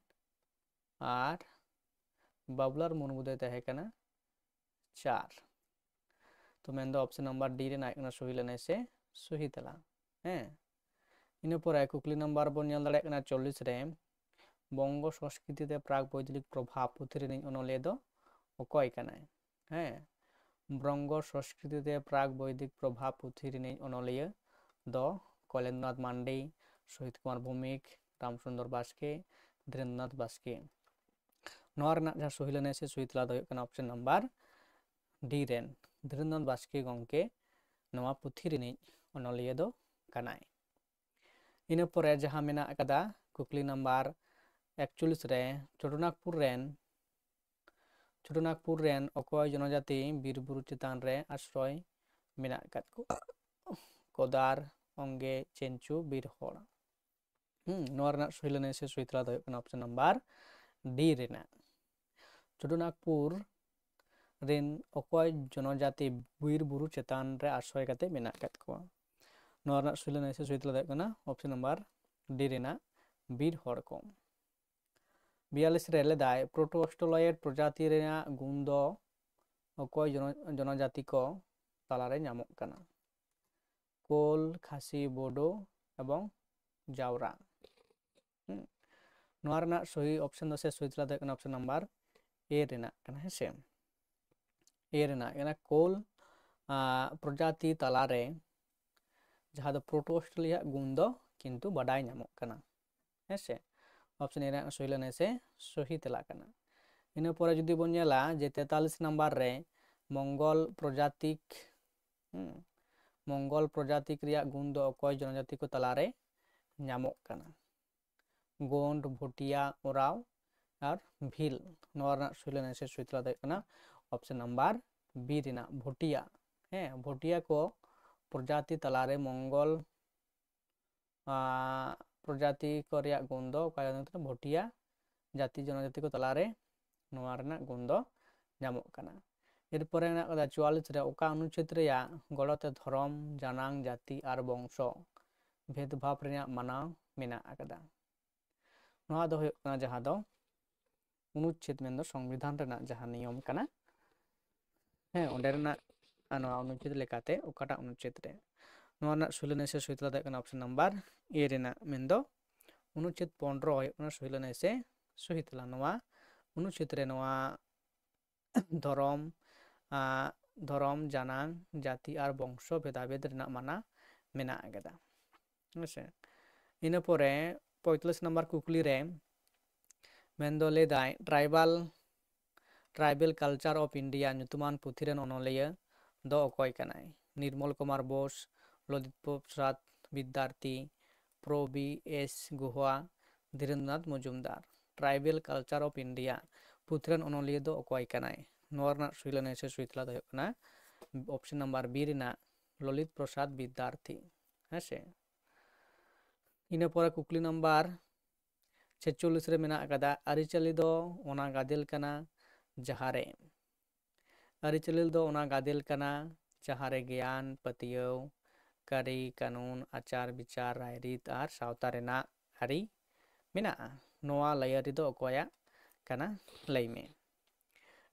और बाबुलाल मुर्मू दो ताहे कना 4 तो मेन दो ऑप्शन नंबर डी रे नायकना सही लेने से सही तला इन पर कुकली नंबर बन नेल दाड़े कना 40 रे बंग संस्कृति ते प्राग वैदिक प्रभाव पुथि रे अनलिया दो अकय कनाय बंग संस्कृति ते प्राग वैदिक प्रभाव पुथि रे अनलिया दो कलेन्द्रनाथ मांडी शहीद कुमार भौमिक रामचंद्र बास्के धीरेन्द्रनाथ बास्के नवा रना जहां सही लेने से सही तला दो कना ऑप्शन नंबर डी रेन धीरेन्द्रनाथ बास्के गमके नवा पुथि रे अनलिया दो कनाय इन परे जहां मेना कदा कुकली नंबर 41 रे छोटनागपुर रेन अकय जनजाति बीरबुरु चितान रे आश्रय मेना कद को कोदार अंगे चेंचू बीर हड़ नोआ रना सही लैंग्वेज से सही तेला दो ऑप्शन नंबर डी रेना चोडनागपुर रेन अकोय जनजाति बीर बुरु चेतान रे आश्रय काते मेना कात कोआ नोआ रना सही लैंग्वेज से सही तेला दो ऑप्शन नंबर डी रेना बीर हड़ को 42 रे लेदाय प्रोटोस्टोलॉयड प्रजाति रेना गुण दो अकोय जनजाति को तालारे ᱧᱟᱢᱚᱜ ᱠᱟᱱᱟ कोल खासी बोडो एवं जावरा नोआ रना सही ऑप्शन दो से सही तेला दो ऑप्शन नंबर ए रेना कना है से ए रेना एना कोल प्रजाति तालारे जहाँ दो प्रोटोस्टोलिया गुण दो किंतु बडाय ᱧᱟᱢᱚᱜ ᱠᱟᱱᱟ है से ऑप्शन ए रेना सही लेने से सही तेला कना इन पर जुदी बन नेला जे 43 नंबर रे मंगल प्रजातिक रिया गुण दो अकोय जनजाति को तलारे ᱧᱟᱢᱚᱜ ᱠᱟᱱᱟ गोंड भोटिया ओराव और भील नोआ रना सही लेने से सही तेला दो ऑप्शन नंबर बी रेना भोटिया भोटिया को प्रजाति तलारे मंगल प्रजाति को रिया गुण दो भोटिया जाति जनजाति को तलारे नोआ रना गुण दो ᱧᱟᱢᱚᱜ ᱠᱟᱱᱟ एरपरे 44 रे ओका अनुच्छेद रेया गलते धर्म जानांग जाति और वंश भेदभाव रेया मानाव मेना आकदा नोआ दो होय कना जहां दो अनुच्छेद मेन दो संविधान रेना जहां नियम कना ओंडे रेना नोआ अनुच्छेद लेकाते ओकाटा अनुच्छेद रे नोआ रना सही लेने से सही तेला दो ऑप्शन नंबर ए रेना मेन दो अनुच्छेद 15 होय कना सही लेने से सही तेला नोआ अनुच्छेद रे नोआ धर्म जानांग जाति और वंश भेदाभेद रेना माना मेना आगदा हेसे इन परे 45 नंबर कुकली रे मेंदो लेदाय ट्राइबल कल्चर ऑफ इंडिया ᱧᱩᱛᱩᱢᱟᱱ पुथी रेन अनलिया दो अकोय कनाय निर्मल कुमार बोस ललित प्रसाद विद्यार्थी प्रोबी S Guha Dhirendranath Majumdar tribal culture of India पुथी रेन अनलिया दो अकोय कनाय नोआ रना सही लेने से सही तेला दो ऑप्शन नंबर बी रेना ललित प्रसाद विद्यार्थी हेसे इन पर कुकली नंबर 46 रे मेना आकदा आरिचाली दो ओना गादेल कना जहारे आरिचाली दो ओना गादेल कना जहारे ज्ञान पतियव कारी कानून आचार विचार रायरीत और सावता रेना आरी मेना नोआ लयरी दो अकोया कना लैमे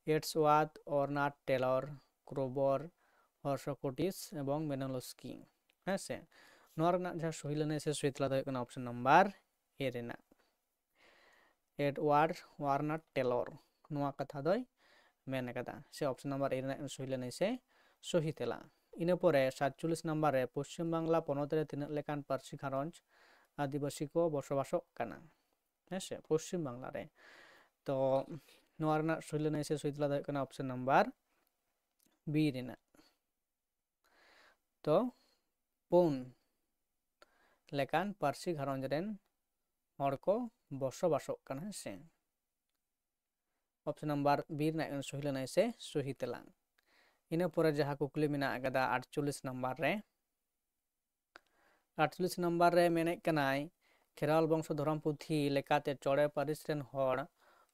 एड्सवार्थ अर्नाट टेलर क्रोबर हर्षकोटिस एवं मेनोलस्की हेसे नोआ रना जहां सही लेने से सही तेला दो ऑप्शन नंबर ए रेना एडवार्ड वार्नाट टेलर नोआ कथा दो मेन कदा से ऑप्शन नंबर ए रेना सही लेने से सही तेला इन परे 47 नंबर रे पश्चिम बांग्ला पनत रे तिना लेकान पारसी घारंज आदिवासी को बसबासक कना हेसे पश्चिम बांग्ला रे तो नोआ रना सही लेने से सही तेला दो ऑप्शन नंबर बी रेना तो पुन लेकान पारसी घारंज रेन हड़ को बसबासक कना हेसे ऑप्शन नंबर बी रेना सही लेने से सही तेला इन पर जहां कुकली मेना आगदा 48 नंबर रे 48 नंबर रे मेने कनाय खेराल वंश धर्म पुथी लेकाते चौड़े पारिस रेन हड़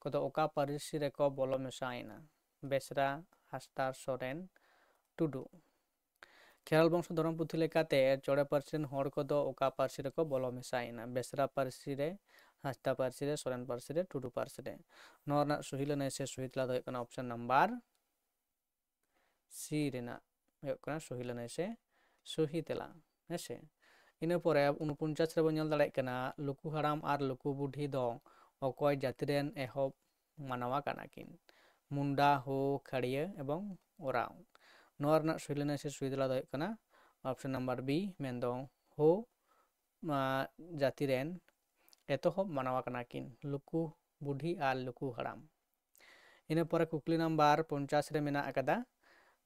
कदो ओका पारिसी रे को बोलो मेसाइना बेसरा हास्ता सोरेन टुडू खेराल वंश धर्म पुथी लेकाते चौड़े पारिसी रेन हड़ कदो ओका पारिसी रे को बोलो मेसाइना बेसरा पारिसी रे हास्ता पारिसी रे सोरेन पारिसी रे टुडू पारिसी रे नोआ रना सही लेने से सही तेला दो ऑप्शन नंबर सी रेना सही लेने से सही तेला हेसे इन परे 49 रे बन नेल दाड़े कना लुकु हाराम और लुकु बुढ़ी दो अकोय जाति रेन एहब मानवा कना किन मुंडा हो खड़िया एवं ओराव नोआ रना सही लेने से सही तेला दो ऑप्शन नंबर बी मेंदो हो जाति रेन एतोहब मानवा कना किन लुकु बुढ़ी और लुकु हाराम इन परे कुकली नंबर 50 रे मेना आकदा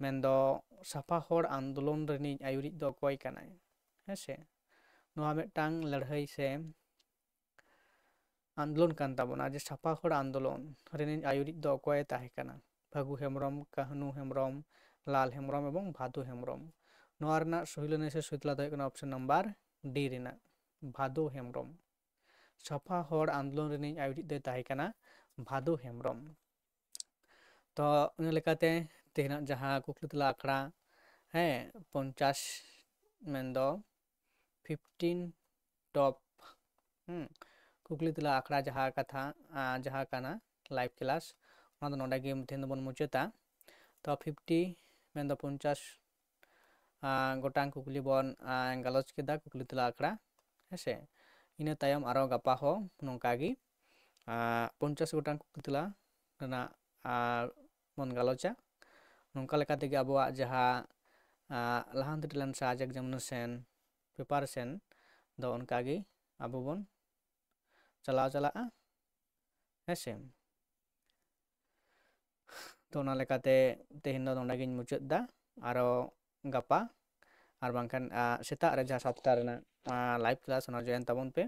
मेंदो साफा हड़ आंदोलन रेनी आयुरी दो अकोय कनाय हेसे नोआ मिदटांग लड़ाई से आंदोलन कान ताबोना जे साफा हड़ आंदोलन रेनी आयुरी दो अकोय ताहे कना फागु हेम्ब्रम काहनु हेम्ब्रम लाल हेम्ब्रम एवं भादु हेम्ब्रम नोआ रना सही लेने से सही तेला दो ऑप्शन नंबर डी रेना भादु हेम्ब्रम ᱥᱟᱯᱷᱟ ᱦᱚᱲ ᱟᱱᱫᱳᱞᱚᱱ ᱨᱤᱱᱤᱡ ᱟᱭᱩᱨᱤᱡ ᱫᱚᱭ ᱛᱟᱦᱮᱸ ᱠᱟᱱᱟ ᱵᱷᱟᱫᱩ ᱦᱮᱢᱵᱨᱚᱢ᱾ ᱛᱚ ᱤᱱᱟᱹ ᱞᱮᱠᱟᱛᱮ ᱛᱮᱦᱮᱧᱟᱜ ᱡᱟᱦᱟᱸ ᱠᱩᱠᱞᱤ ᱛᱮᱞᱟ ᱟᱠᱷᱲᱟ, ᱦᱮᱸ 50 ᱢᱮᱱᱫᱚ 15 ᱴᱚᱯ ᱠᱩᱠᱞᱤ ᱛᱮᱞᱟ ᱟᱠᱷᱲᱟ ᱡᱟᱦᱟᱸ ᱠᱟᱛᱷᱟ ᱡᱟᱦᱟᱸ ᱠᱟᱱᱟ ᱞᱟᱭᱤভ ᱠᱮᱞᱟᱥ, ᱚᱱᱟ ᱫᱚ ᱱᱚᱰᱮ ᱜᱮ ᱛᱮᱦᱮᱧ ᱫᱚᱵᱚᱱ ᱢᱩᱪᱟᱹᱫᱟ᱾ ᱛᱚ 50 ᱢᱮᱱᱫᱚ 50 ᱜᱚᱴᱟᱝ ᱠᱩᱠᱞᱤ ᱵᱚᱱ ᱜᱟᱞᱚᱪ ᱠᱮᱫᱟ ᱠᱩᱠᱞᱤ ᱛᱮᱞᱟ ᱟᱠᱷᱲᱟ, ᱦᱮᱸᱥᱮ᱾ ᱤᱱᱟᱹ ᱛᱟᱭᱚᱢ ᱟᱨᱚ ᱜᱟᱯᱟ ᱦᱚᱸ ᱱᱚᱝᱠᱟ ᱜᱮ 50 ᱜᱚᱴᱟᱝ ᱠᱩᱠᱞᱤ ᱛᱮᱞᱟ ᱨᱮᱱᱟᱜ ᱵᱚᱱ ᱜᱟᱞᱚᱪᱟ᱾ ᱱᱚᱝᱠᱟ ᱞᱮᱠᱟ ᱛᱮᱜᱮ ᱟᱵᱚᱣᱟᱜ ᱡᱟᱦᱟᱸ ᱞᱟᱦᱟᱱᱛᱤ ᱴᱮᱞᱮᱱᱴ ᱥᱟᱨᱪ ᱮᱠᱡᱟᱢᱤᱱᱮᱥᱮᱱ ᱯᱨᱤᱯᱟᱨᱮᱥᱮᱱ ᱫᱚ ᱚᱱᱠᱟᱜᱮ ᱟᱵᱚ ᱵᱚᱱ ᱪᱟᱞᱟᱣ ᱪᱟᱞᱟᱜᱼᱟ, ᱦᱮᱸᱥᱮ᱾ ᱛᱚ ᱚᱱᱟ ᱞᱮᱠᱟᱛᱮ ᱛᱮᱦᱮᱧ ᱫᱚ ᱱᱚᱰᱮᱜᱤᱧ ᱢᱩᱪᱟᱹᱫ ᱮᱫᱟ᱾ ᱟᱨᱚ ᱜᱟᱯᱟ ᱟᱨ ᱵᱟᱝᱠᱷᱟᱱ ᱥᱮᱛᱟᱜ ᱨᱮ ᱡᱟᱦᱟᱸ 7ᱴᱟ ᱨᱮᱱᱟᱜ ᱞᱟᱭᱤᱵᱷ ᱠᱮᱞᱟᱥ ᱚᱱᱟ ᱡᱚᱭᱮᱱ ᱛᱟᱵᱚᱱ ᱯᱮ᱾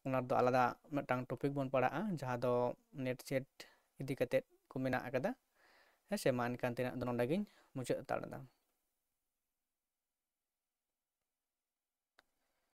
ᱚᱱᱟ ᱨᱮᱫᱚ ᱟᱞᱟᱫᱟ ᱢᱤᱫᱴᱟᱝ ᱴᱚᱯᱤᱠ ᱵᱚᱱ ᱯᱟᱲᱦᱟᱜᱼᱟ ᱡᱟᱦᱟᱸ ᱫᱚ ᱱᱮᱴ ᱥᱮᱴ ᱤᱫᱤ ᱠᱟᱛᱮᱫ ᱠᱚ ᱢᱮᱱᱟᱜ ᱟᱠᱟᱫᱟ, ᱦᱮᱸᱥᱮ᱾ ᱢᱟ ᱮᱱᱠᱷᱟᱱ ᱛᱮᱱᱟᱜ ᱫᱚ ᱱᱚᱰᱮ ᱜᱤᱧ ᱢᱩᱪᱟᱹᱫ ᱦᱟᱛᱟᱲ ᱮᱫᱟ᱾